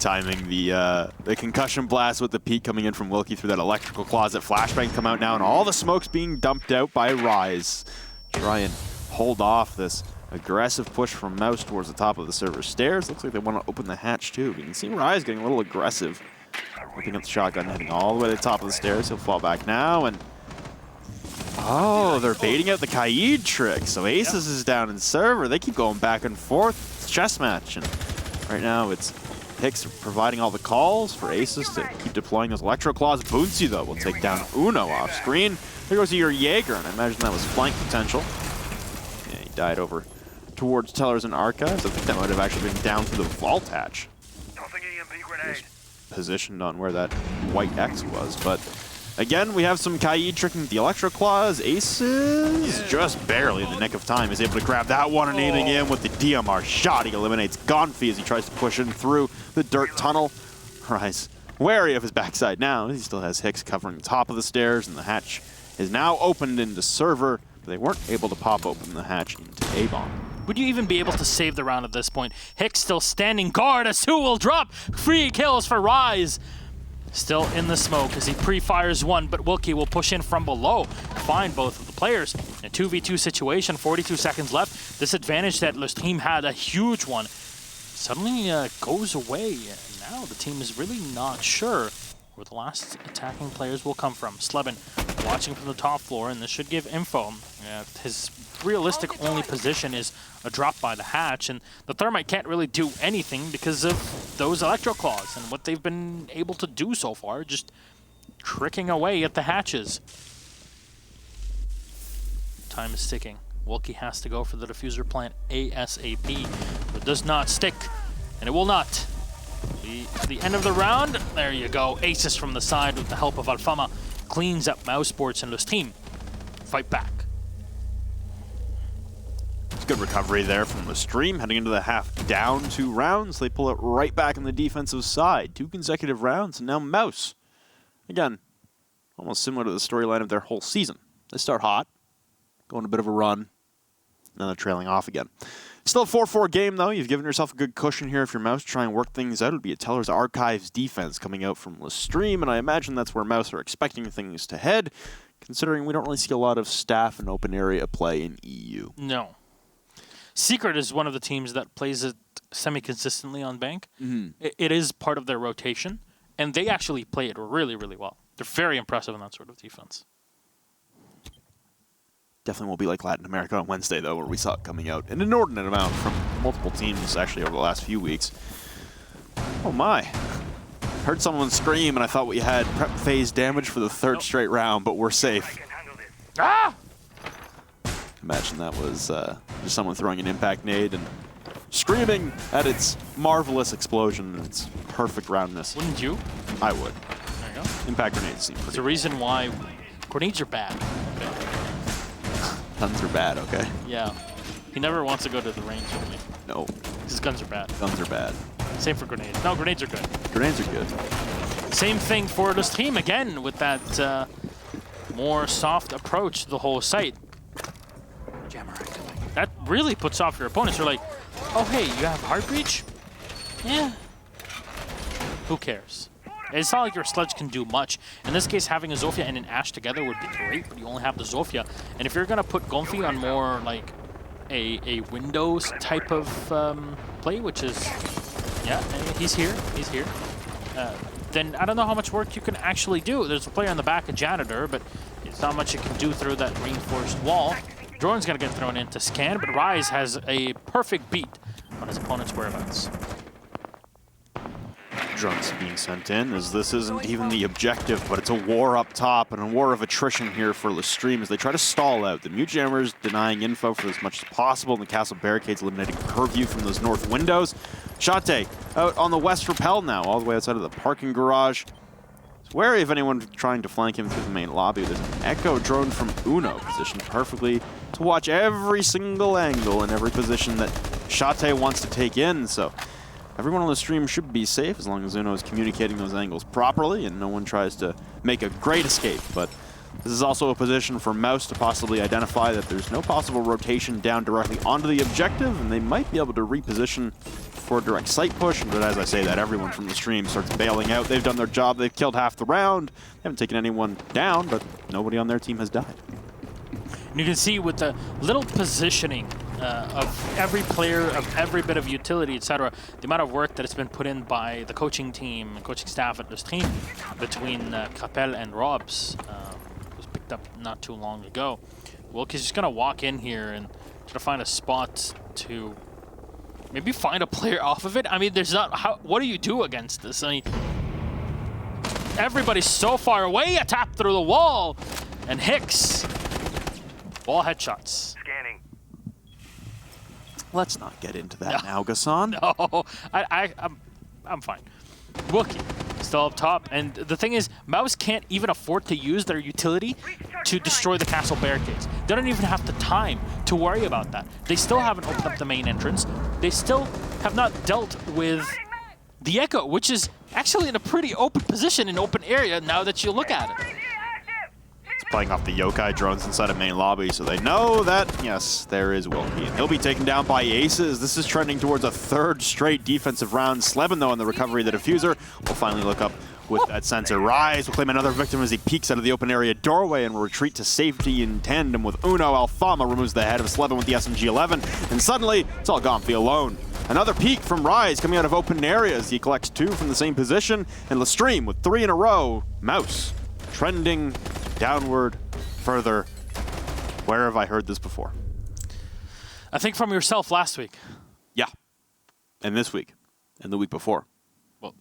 Speaker 1: Timing the concussion blast with the peak coming in from Wilkie through that electrical closet. Flashbangs come out now, and all the smoke's being dumped out by Rise. Try and hold off this aggressive push from Mouse towards the top of the server stairs. Looks like they want to open the hatch too. You can see Rise getting a little aggressive. Looking at the shotgun, heading all the way to the top of the stairs. He'll fall back now, and oh, they're baiting out the Kaid trick. So Aces is down in server. They keep going back and forth. It's chess match, and right now it's Hicks providing all the calls for Aces to keep deploying those Electro Claws. Boonsy, though, will take down Uno off screen. There goes your Jaeger, and I imagine that was flank potential. Yeah, he died over towards Tellers and Archives. I think that might have actually been down through the vault hatch. Positioned on where that white X was, but again, we have some Kaid tricking the Electro Claws. Aces just barely in the nick of time is able to grab that one and aiming in with the DMR shot. He eliminates Gonfi as he tries to push in through the dirt tunnel. Rise wary of his backside now. He still has Hicks covering the top of the stairs, and the hatch is now opened into server, but they weren't able to pop open the hatch into A-bomb.
Speaker 2: Would you even be able to save the round at this point? Hicks still standing guard as 2 will drop. 3 kills for Rise. Still in the smoke as he pre-fires one, but Wilkie will push in from below. Find both of the players. In a 2v2 situation, 42 seconds left. This advantage that LeStream had, a huge one, suddenly goes away. And now the team is really not sure where the last attacking players will come from. Slebin watching from the top floor, and this should give info. His realistic only position is a drop by the hatch, and the Thermite can't really do anything because of those Electro Claws and what they've been able to do so far, just tricking away at the hatches. Time is ticking. Wilkie has to go for the diffuser plant ASAP, but it does not stick, and it will not. The end of the round, there you go. Aces from the side with the help of Alfama cleans up mousesports, and LeStream fight back.
Speaker 1: Good recovery there from LeStream, heading into the half down 2 rounds. They pull it right back on the defensive side. 2 consecutive rounds, and now Mouse. Again, almost similar to the storyline of their whole season. They start hot, go on a bit of a run, and then they're trailing off again. Still a 4-4 game, though. You've given yourself a good cushion here if you're Mouse. Try and work things out. It'll be a Teller's Archives defense coming out from LeStream, and I imagine that's where Mouse are expecting things to head, considering we don't really see a lot of staff and open area play in EU.
Speaker 2: No. Secret is one of the teams that plays it semi-consistently on Bank. It is part of their rotation, and they actually play it really, really well. They're very impressive in that sort of defense.
Speaker 1: Definitely won't be like Latin America on Wednesday, though, where we saw it coming out an inordinate amount from multiple teams, actually, over the last few weeks. Oh, my. Heard someone scream, and I thought we had prep phase damage for the 3rd straight round, but we're safe.
Speaker 2: Ah!
Speaker 1: Imagine that was just someone throwing an impact nade and screaming at its marvelous explosion and its perfect roundness.
Speaker 2: Wouldn't you?
Speaker 1: I would.
Speaker 2: There you go.
Speaker 1: Impact grenades seem
Speaker 2: There's
Speaker 1: pretty
Speaker 2: a reason why grenades are bad. Okay.
Speaker 1: Guns are bad, okay?
Speaker 2: Yeah. He never wants to go to the range with me.
Speaker 1: No.
Speaker 2: His guns are bad.
Speaker 1: Guns are bad.
Speaker 2: Same for grenades. No, grenades are good.
Speaker 1: Grenades are good.
Speaker 2: Same thing for LeStream again with that more soft approach to the whole site. That really puts off your opponents. You're like, oh, hey, you have Heart Breach? Yeah. Who cares? It's not like your sledge can do much. In this case, having a Zofia and an Ashe together would be great, but you only have the Zofia. And if you're going to put Gonfi on more like a Windows type of play, which is, yeah, he's here, then I don't know how much work you can actually do. There's a player on the back, a Janitor, but it's not much you can do through that reinforced wall. Drone's going to get thrown in to scan, but Rise has a perfect beat on his opponent's whereabouts.
Speaker 1: Drones being sent in, as this isn't even the objective, but it's a war up top and a war of attrition here for LeStream as they try to stall out. The Mute Jammers denying info for as much as possible, and the castle barricades eliminating purview from those north windows. Shate out on the west rappel now, all the way outside of the parking garage. He's wary of anyone trying to flank him through the main lobby. There's an Echo drone from Uno, positioned perfectly to watch every single angle and every position that Shate wants to take in, so everyone on the stream should be safe as long as Uno is communicating those angles properly and no one tries to make a great escape. But this is also a position for Mouse to possibly identify that there's no possible rotation down directly onto the objective, and they might be able to reposition for a direct site push. But as I say that, everyone from the stream starts bailing out. They've done their job. They've killed half the round. They haven't taken anyone down, but nobody on their team has died.
Speaker 2: And you can see with the little positioning of every player, of every bit of utility, etc., the amount of work that has been put in by the coaching team, coaching staff at LeStream between Capel and Robs, was picked up not too long ago. Wilkie's just going to walk in here and try to find a spot to maybe find a player off of it. I mean, there's not... what do you do against this? I mean, everybody's so far away. A tap through the wall. And Hicks... Wall headshots.
Speaker 3: Scanning.
Speaker 1: Let's not get into that now, Gassan.
Speaker 2: No, I'm fine. Wookie still up top, and the thing is, Mouse can't even afford to use their utility to destroy the castle barricades. They don't even have the time to worry about that. They still haven't opened up the main entrance. They still have not dealt with the Echo, which is actually in a pretty open position, in open area now that you look at it.
Speaker 1: Playing off the Yokai drones inside of main lobby, so they know that, yes, there is Wilkie. And he'll be taken down by Aces. This is trending towards a third straight defensive round. Slevin, though, on the recovery of the diffuser, will finally look up with that sensor. Rise will claim another victim as he peeks out of the open area doorway and will retreat to safety in tandem with Uno. Alfama removes the head of Slevin with the SMG-11, and suddenly, it's all Gonfi alone. Another peek from Rise coming out of open areas. He collects 2 from the same position, and LeStream with 3 in a row. Mouse trending downward further. Where have I heard this before?
Speaker 2: I think from yourself last week.
Speaker 1: Yeah. And this week. And the week before.
Speaker 2: Well,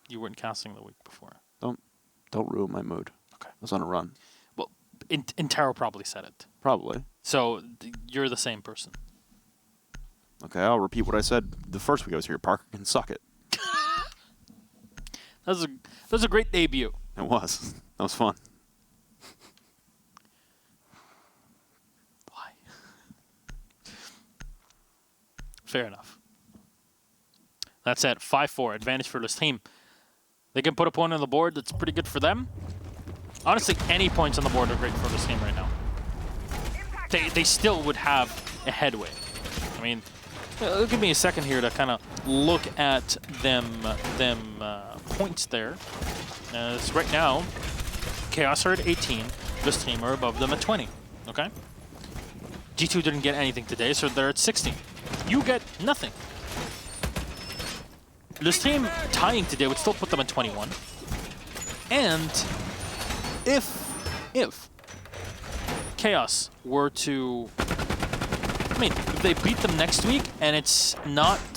Speaker 2: you weren't casting the week before.
Speaker 1: Don't ruin my mood.
Speaker 2: Okay.
Speaker 1: I was on a run.
Speaker 2: Well, Intero probably said it.
Speaker 1: Probably.
Speaker 2: So you're the same person.
Speaker 1: Okay, I'll repeat what I said the first week I was here. Parker can suck it.
Speaker 2: That was a great debut.
Speaker 1: It was. That was fun.
Speaker 2: Fair enough. That's at 5-4, advantage for LeStream. They can put a point on the board that's pretty good for them. Honestly, any points on the board are great for LeStream right now. They still would have a headway. I mean, give me a second here to kind of look at them points there. So right now, Chaos are at 18, LeStream are above them at 20. Okay. G2 didn't get anything today, so they're at 16. You get nothing. LeStream tying today would still put them at 21. And if Chaos were to, I mean, if they beat them next week and it's not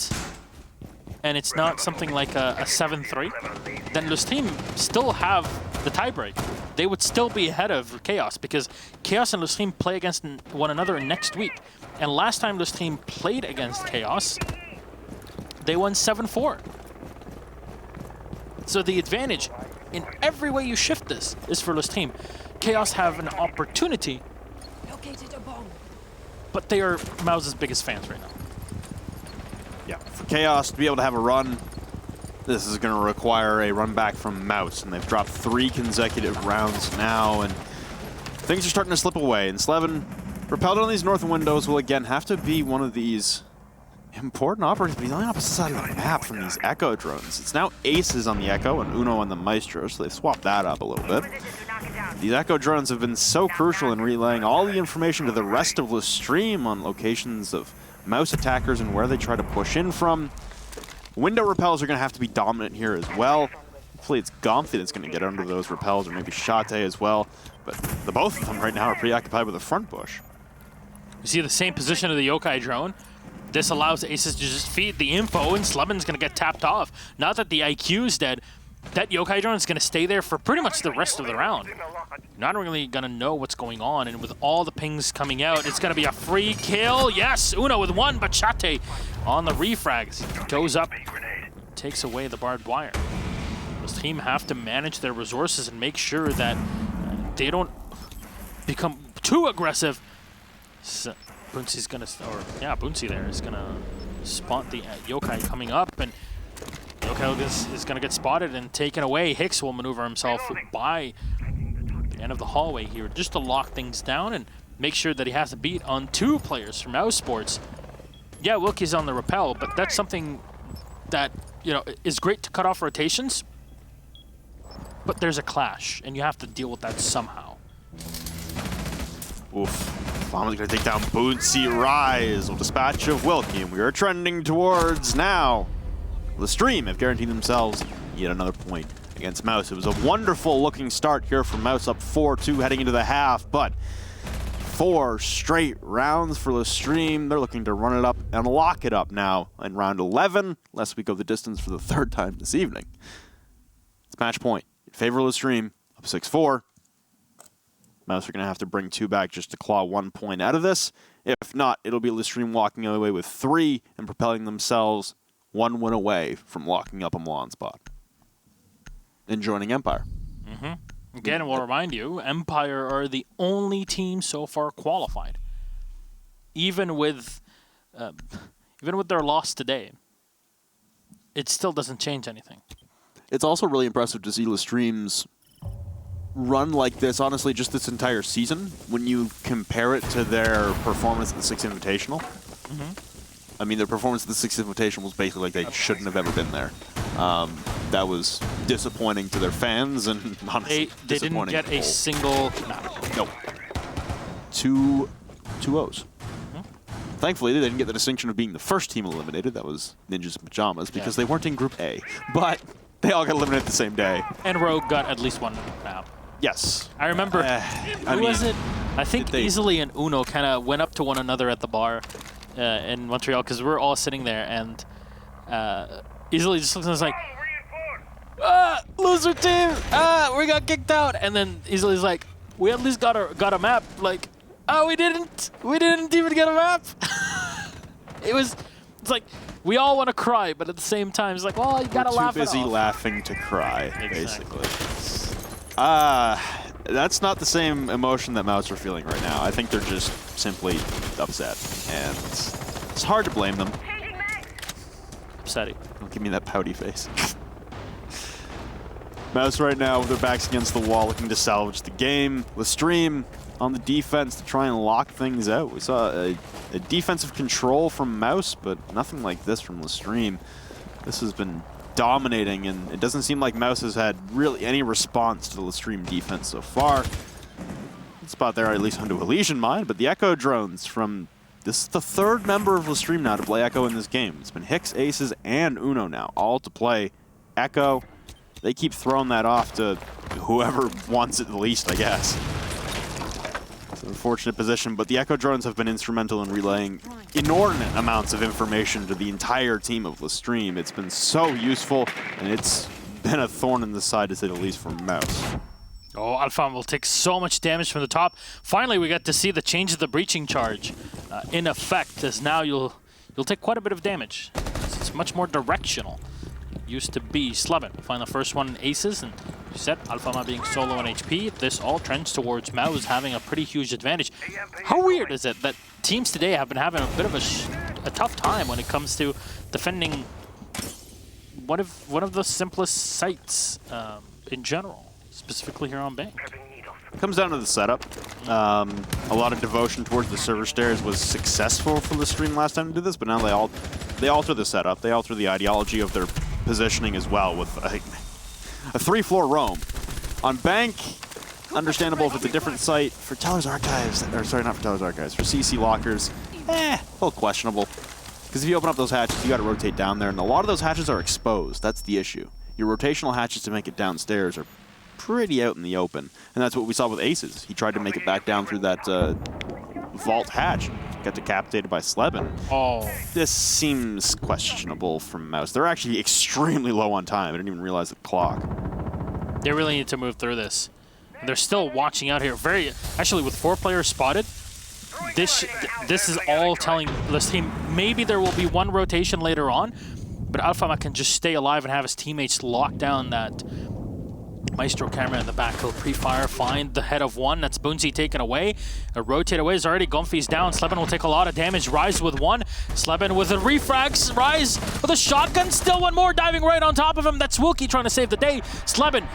Speaker 2: something like a 7-3, then LeStream still have the tiebreak. They would still be ahead of Chaos because Chaos and LeStream play against one another next week. And last time LeStream played against Chaos, they won 7-4. So the advantage in every way you shift this is for LeStream. Chaos have an opportunity, but they are Mouse's biggest fans right now.
Speaker 1: Yeah, for Chaos to be able to have a run, this is going to require a run back from Mouse, and they've dropped 3 consecutive rounds now, and things are starting to slip away. And Slevin, repelled on these northern windows, will again have to be one of these important operators, but he's on the opposite side of the map from these Echo drones. It's now Aces on the Echo and Uno on the Maestro, so they've swapped that up a little bit. These Echo drones have been so crucial in relaying all the information to the rest of LeStream on locations of Mouse attackers and where they try to push in from. Window repels are going to have to be dominant here as well. Hopefully it's Gomfi that's going to get under those repels, or maybe Shate as well. But the both of them right now are preoccupied with the front bush.
Speaker 2: You see the same position of the Yokai drone. This allows Aces to just feed the info, and Slevin's going to get tapped off. Now that the IQ is dead, that Yokai drone is going to stay there for pretty much the rest of the round. Not really going to know what's going on, and with all the pings coming out, it's going to be a free kill. Yes, Uno with 1, but Shate on the refrags goes up, takes away the barbed wire. This team have to manage their resources and make sure that they don't become too aggressive. So Boonsi's gonna, Boonsi there is gonna spot the Yokai coming up, and Yokai is gonna get spotted and taken away. Hicks will maneuver himself by the end of the hallway here just to lock things down and make sure that he has a beat on 2 players from mousesports. Yeah, Wilkie's on the rappel, but that's something that, you know, is great to cut off rotations, but there's a clash, and you have to deal with that somehow.
Speaker 1: Oof. Flam's going to take down Boonsi. Rise will dispatch of Wilkie, and we are trending towards now. LeStream have guaranteed themselves yet another point against Mouse. It was a wonderful looking start here from Mouse, up 4-2 heading into the half, but 4 straight rounds for LeStream. They're looking to run it up and lock it up now in round 11, lest we go the distance for the 3rd time this evening. It's match point in favor of LeStream, up 6-4. Mouse are going to have to bring 2 back just to claw 1 point out of this. If not, it'll be LeStream walking away with 3 and propelling themselves 1 win away from locking up a Milan spot and joining Empire.
Speaker 2: Again, we'll remind you, Empire are the only team so far qualified. Even with their loss today, it still doesn't change anything.
Speaker 1: It's also really impressive to see LeStream's run like this, honestly, just this entire season, when you compare it to their performance at the Six Invitational. I mean, their performance at the Six Invitational was basically like they shouldn't have ever been there. That was disappointing to their fans, and honestly,
Speaker 2: they didn't get a single map.
Speaker 1: Nope. 2 O's. Thankfully, they didn't get the distinction of being the first team eliminated. That was Ninjas in Pajamas, because they weren't in Group A. But they all got eliminated the same day.
Speaker 2: And Rogue got at least 1 map.
Speaker 1: Yes.
Speaker 2: I remember, who was it? I think Easily and Uno kind of went up to one another at the bar in Montreal, because we're all sitting there, and Easily just looks at us like, loser team, we got kicked out. And then Easily's like, we at least got a map. Like, we didn't even get a map. It's like, we all want to cry, but at the same time, it's like, well, you gotta laugh it off.
Speaker 1: We're too busy laughing to cry, basically. That's not the same emotion that Mouse are feeling right now. I think they're just simply upset, and it's hard to blame them.
Speaker 2: Upsetty.
Speaker 1: Don't give me that pouty face. Mouse right now with their backs against the wall, looking to salvage the game. LeStream on the defense to try and lock things out. We saw a defensive control from Mouse, but nothing like this from LeStream. This has been dominating, and it doesn't seem like Mouse has had really any response to the LeStream defense so far. Good spot there, at least onto Elysian Mine, but the Echo drones from... This is the 3rd member of LeStream now to play Echo in this game. It's been Hicks, Aces, and Uno now, all to play Echo. They keep throwing that off to whoever wants it the least, I guess. It's an unfortunate position, but the Echo drones have been instrumental in relaying inordinate amounts of information to the entire team of LeStream. It's been so useful, and it's been a thorn in the side, to say the least, for Mouse.
Speaker 2: Oh, Alpha will take so much damage from the top. Finally, we got to see the change of the breaching charge in effect, as now you'll take quite a bit of damage. It's much more directional. Used to be Slevin. Find the first one in Aces, and you said, Alfama being solo on HP, this all trends towards Mouse having a pretty huge advantage. How weird is it that teams today have been having a bit of a tough time when it comes to defending one of the simplest sites in general, specifically here on Bank?
Speaker 1: It comes down to the setup. A lot of devotion towards the server stairs was successful for LeStream last time to do this, but now they alter the setup. They alter the ideology of their positioning as well with a 3-floor roam. On Bank, understandable if it's a different site. For Teller's Archives, or sorry, not for Teller's Archives, for CC Lockers, a little questionable. Because if you open up those hatches, you got to rotate down there, and a lot of those hatches are exposed. That's the issue. Your rotational hatches to make it downstairs are pretty out in the open, and that's what we saw with Aces. He tried to make it back down through that vault hatch, got decapitated by Sleben.
Speaker 2: Oh.
Speaker 1: This seems questionable from Mouse. They're actually extremely low on time. I didn't even realize the clock.
Speaker 2: They really need to move through this. They're still watching out here. Actually, with 4 players spotted, this is all telling LeStream maybe there will be one rotation later on, but Alfama can just stay alive and have his teammates lock down that Maestro camera in the back. He'll pre-fire, find the head of one. That's Boonsy taken away. A rotate away is already. Gomfi's down. Sleben will take a lot of damage. Rise with one. Sleben with a refrags. Rise with a shotgun. Still one more diving right on top of him. That's Wilkie trying to save the day. Sleben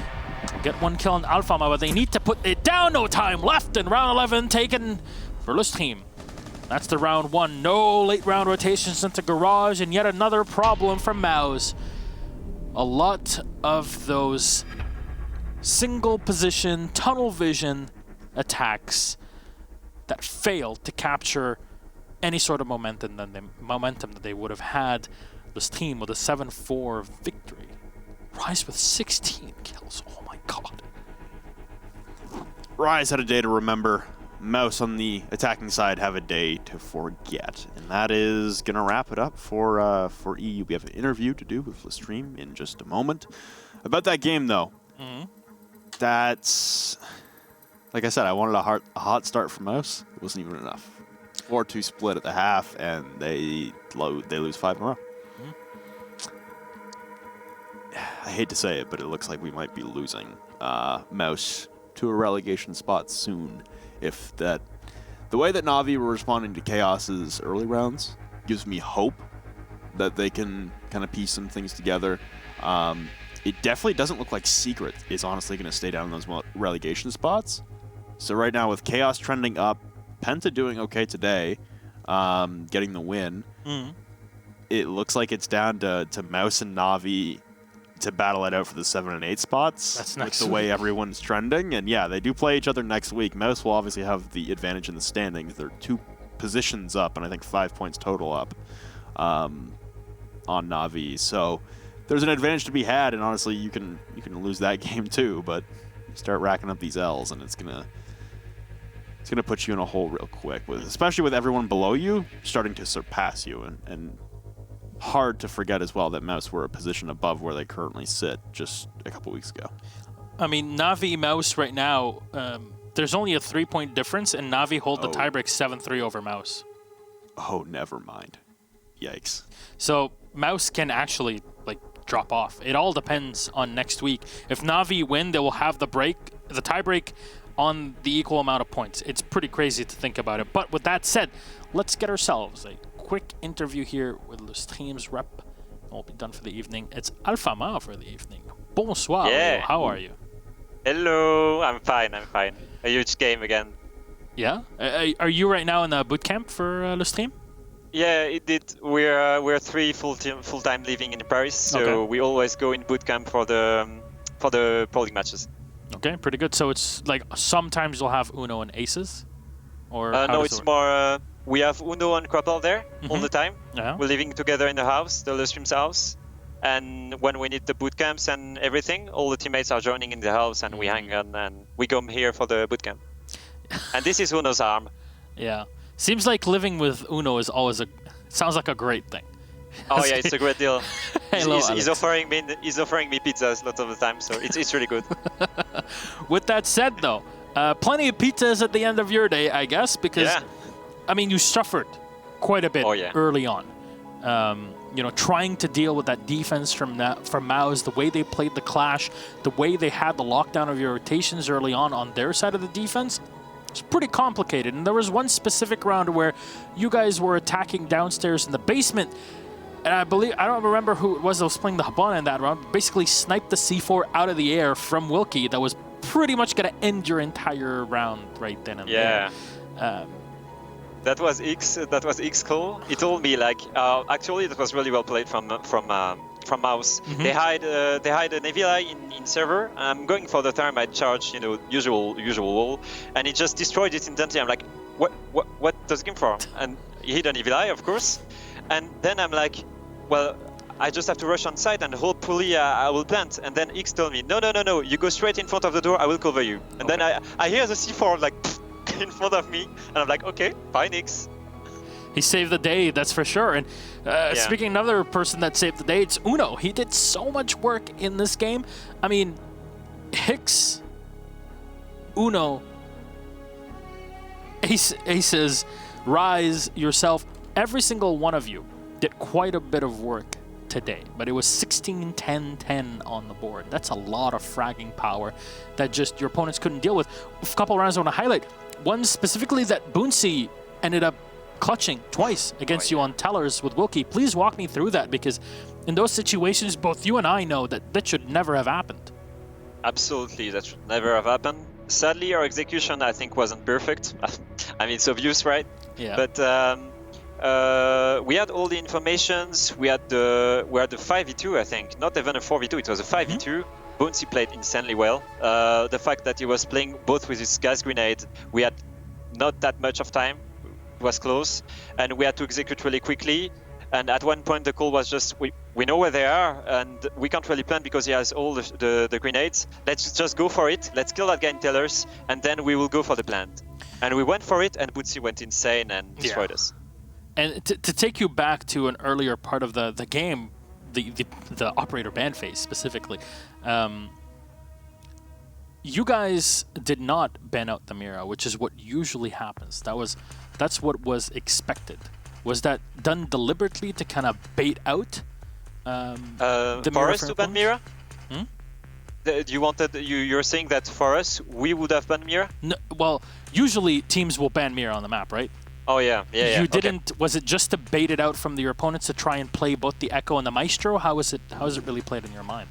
Speaker 2: get one kill on Alfama, but they need to put it down. No time left in round 11 taken for LeStream. That's the round 1. No late round rotations into Garage, and yet another problem for Mouse. A lot of those single position, tunnel vision attacks that failed to capture any sort of momentum that they would have had. This team with a 7-4 victory. Rise with 16 kills. Oh my god.
Speaker 1: Rise had a day to remember. Mouse on the attacking side have a day to forget. And that is going to wrap it up for EU. We have an interview to do with LeStream in just a moment. About that game, though. That's, like I said, I wanted a hot start from Mouse. It wasn't even enough. 4-2 split at the half, and they lose 5 in a row. I hate to say it, but it looks like we might be losing Mouse to a relegation spot soon. If the way that Na'Vi were responding to Chaos's early rounds gives me hope that they can kind of piece some things together. It definitely doesn't look like Secret is honestly going to stay down in those relegation spots. So right now with Chaos trending up, Penta doing okay today, getting the win, it looks like it's down to Mouse and Na'Vi to battle it out for the 7 and 8 spots.
Speaker 2: That's next
Speaker 1: the way everyone's trending. And yeah, they do play each other next week. Mouse will obviously have the advantage in the standings. They're 2 positions up, and I think 5 points total up on Na'Vi. So there's an advantage to be had, and honestly, you can lose that game too. But you start racking up these L's, and it's gonna put you in a hole real quick. Especially with everyone below you starting to surpass you, and hard to forget as well that Mouse were a position above where they currently sit just a couple weeks ago.
Speaker 2: I mean, Na'Vi Mouse right now, there's only a 3-point difference, and Na'Vi hold the tiebreak 7-3 over Mouse.
Speaker 1: Oh, never mind. Yikes.
Speaker 2: So Mouse can actually drop off. It all depends on next week. If Na'Vi win, they will have the tiebreak on the equal amount of points. It's pretty crazy to think about it. But with that said, let's get ourselves a quick interview here with LeStream's rep. We'll be done for the evening. It's Alfama for the evening. Bonsoir.
Speaker 3: Yeah.
Speaker 2: How are you?
Speaker 3: Hello. I'm fine. A huge game again.
Speaker 2: Yeah? Are you right now in the boot camp for LeStream?
Speaker 3: Yeah, it did. We're 3 full-time living in Paris, so we always go in boot camp for the polling matches.
Speaker 2: Okay, pretty good. So it's like sometimes you'll have Uno and Aces? Or
Speaker 3: no, it's more... we have Uno and Crapple there all the time.
Speaker 2: Yeah.
Speaker 3: We're living together in the house, the LeStream's house. And when we need the boot camps and everything, all the teammates are joining in the house, and we hang on, and we come here for the boot camp. And this is Uno's arm.
Speaker 2: Yeah. Seems like living with Uno is always sounds like a great thing.
Speaker 3: Oh yeah, it's a great deal. He's offering me pizzas lots of the time, so it's really good.
Speaker 2: With that said, though, plenty of pizzas at the end of your day, I guess, because I mean you suffered quite a bit early on. trying to deal with that defense from Mouse, the way they played the clash, the way they had the lockdown of your rotations early on their side of the defense, it's pretty complicated. And there was one specific round where you guys were attacking downstairs in the basement, and I don't remember who it was that was playing the Habana in that round, basically sniped the C4 out of the air from Wilkie that was pretty much going to end your entire round right then and there.
Speaker 3: That was X call. He told me like, actually that was really well played from Mouse.
Speaker 2: Mm-hmm.
Speaker 3: They hide an Evili in server. I'm going for the thermite charge, usual wall, and he just destroyed it instantly. I'm like, what does it come from? And he hit an Evili, of course. And then I'm like, well, I just have to rush on site and hopefully I will plant. And then X told me, no, you go straight in front of the door. I will cover you. And then I hear the C4 like in front of me, and I'm like, okay, fine, X.
Speaker 2: He saved the day, that's for sure. And speaking of another person that saved the day, it's Uno. He did so much work in this game. I mean, Hicks, Uno, Aces, Rise, yourself, every single one of you did quite a bit of work today. But it was 16, 10, 10 on the board. That's a lot of fragging power that just your opponents couldn't deal with. A couple rounds I want to highlight. One specifically that Boonsy ended up clutching twice against you on tellers with Wilkie. Please walk me through that, because in those situations, both you and I know that should never have happened.
Speaker 3: Absolutely, that should never have happened. Sadly, our execution, I think, wasn't perfect. I mean, it's obvious, right?
Speaker 2: Yeah.
Speaker 3: But we had all the informations. We had the 5v2, I think. Not even a 4v2, it was a 5v2. Boonsy played insanely well. The fact that he was playing both with his gas grenade, we had not that much of time. It was close, and we had to execute really quickly. And at one point, the call was just, we know where they are, and we can't really plan because he has all the grenades. Let's just go for it. Let's kill that guy in tellers, and then we will go for the plant. And we went for it, and Boonsy went insane and destroyed us.
Speaker 2: And to take you back to an earlier part of the game, the operator ban phase specifically, you guys did not ban out the Mira, which is what usually happens. That's what was expected. Was that done deliberately to kind of bait out the
Speaker 3: for us to ban Mira?
Speaker 2: Hmm?
Speaker 3: You're saying that for us we would have banned Mira?
Speaker 2: No, well, usually teams will ban Mira on the map, right?
Speaker 3: Oh yeah.
Speaker 2: You didn't. Okay. Was it just to bait it out from your opponents to try and play both the Echo and the Maestro? How is it really played in your mind?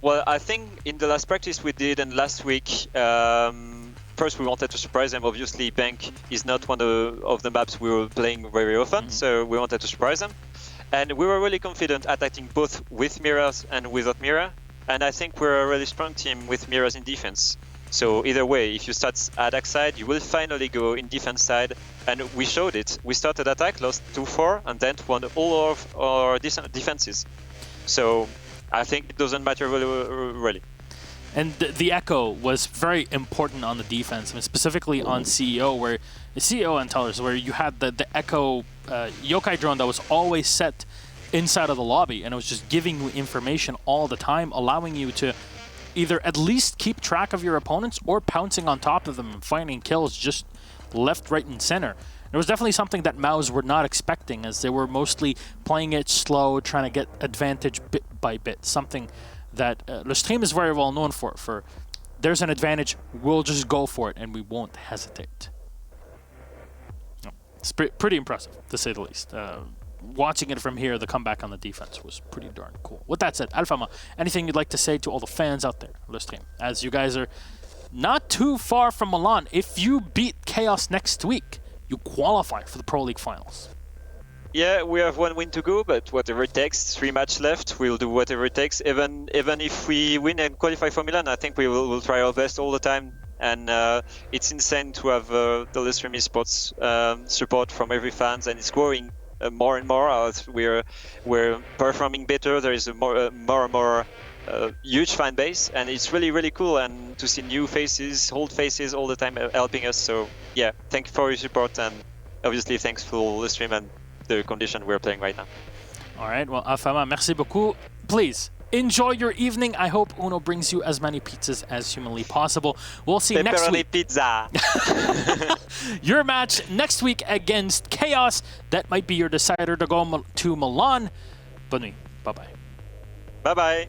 Speaker 3: Well, I think in the last practice we did and last week, first we wanted to surprise them. Obviously, Bank is not one of the maps we were playing very often, so we wanted to surprise them. And we were really confident attacking both with Miras and without Mira. And I think we're a really strong team with Miras in defense. So either way, if you start attack side, you will finally go in defense side. And we showed it. We started attack, lost 2-4, and then won all of our defenses. So I think it doesn't matter really.
Speaker 2: And the Echo was very important on the defense, I mean, specifically on CEO, where the CEO and Tellers, where you had the Echo yokai drone that was always set inside of the lobby, and it was just giving you information all the time, allowing you to either at least keep track of your opponents or pouncing on top of them and finding kills just left, right, and center. It was definitely something that Maus were not expecting, as they were mostly playing it slow, trying to get advantage bit by bit, something that LeStream is very well known for. There's an advantage, we'll just go for it, and we won't hesitate. It's pretty impressive, to say the least. Watching it from here, the comeback on the defense was pretty darn cool. With that said, Alfama, anything you'd like to say to all the fans out there, LeStream, as you guys are not too far from Milan. If you beat Chaos next week, you qualify for the Pro League Finals.
Speaker 3: Yeah, we have one win to go, but whatever it takes, 3 matches left, we'll do whatever it takes. Even if we win and qualify for Milan, I think we'll try our best all the time. And it's insane to have the LeStream Esports support from every fans, and it's growing more and more as we're performing better. There is a more and more huge fan base, and it's really cool, and to see new faces, old faces all the time helping us. So yeah, thank you for your support, and obviously thanks for LeStream and the condition we're playing right now. All
Speaker 2: right, well, Alfama, merci beaucoup. Please enjoy your evening. I hope Uno brings you as many pizzas as humanly possible. We'll see you next week.
Speaker 3: Pizza.
Speaker 2: Your match next week against Chaos. That might be your decider to go to Milan. Bonne nuit. Bye bye.
Speaker 3: Bye bye.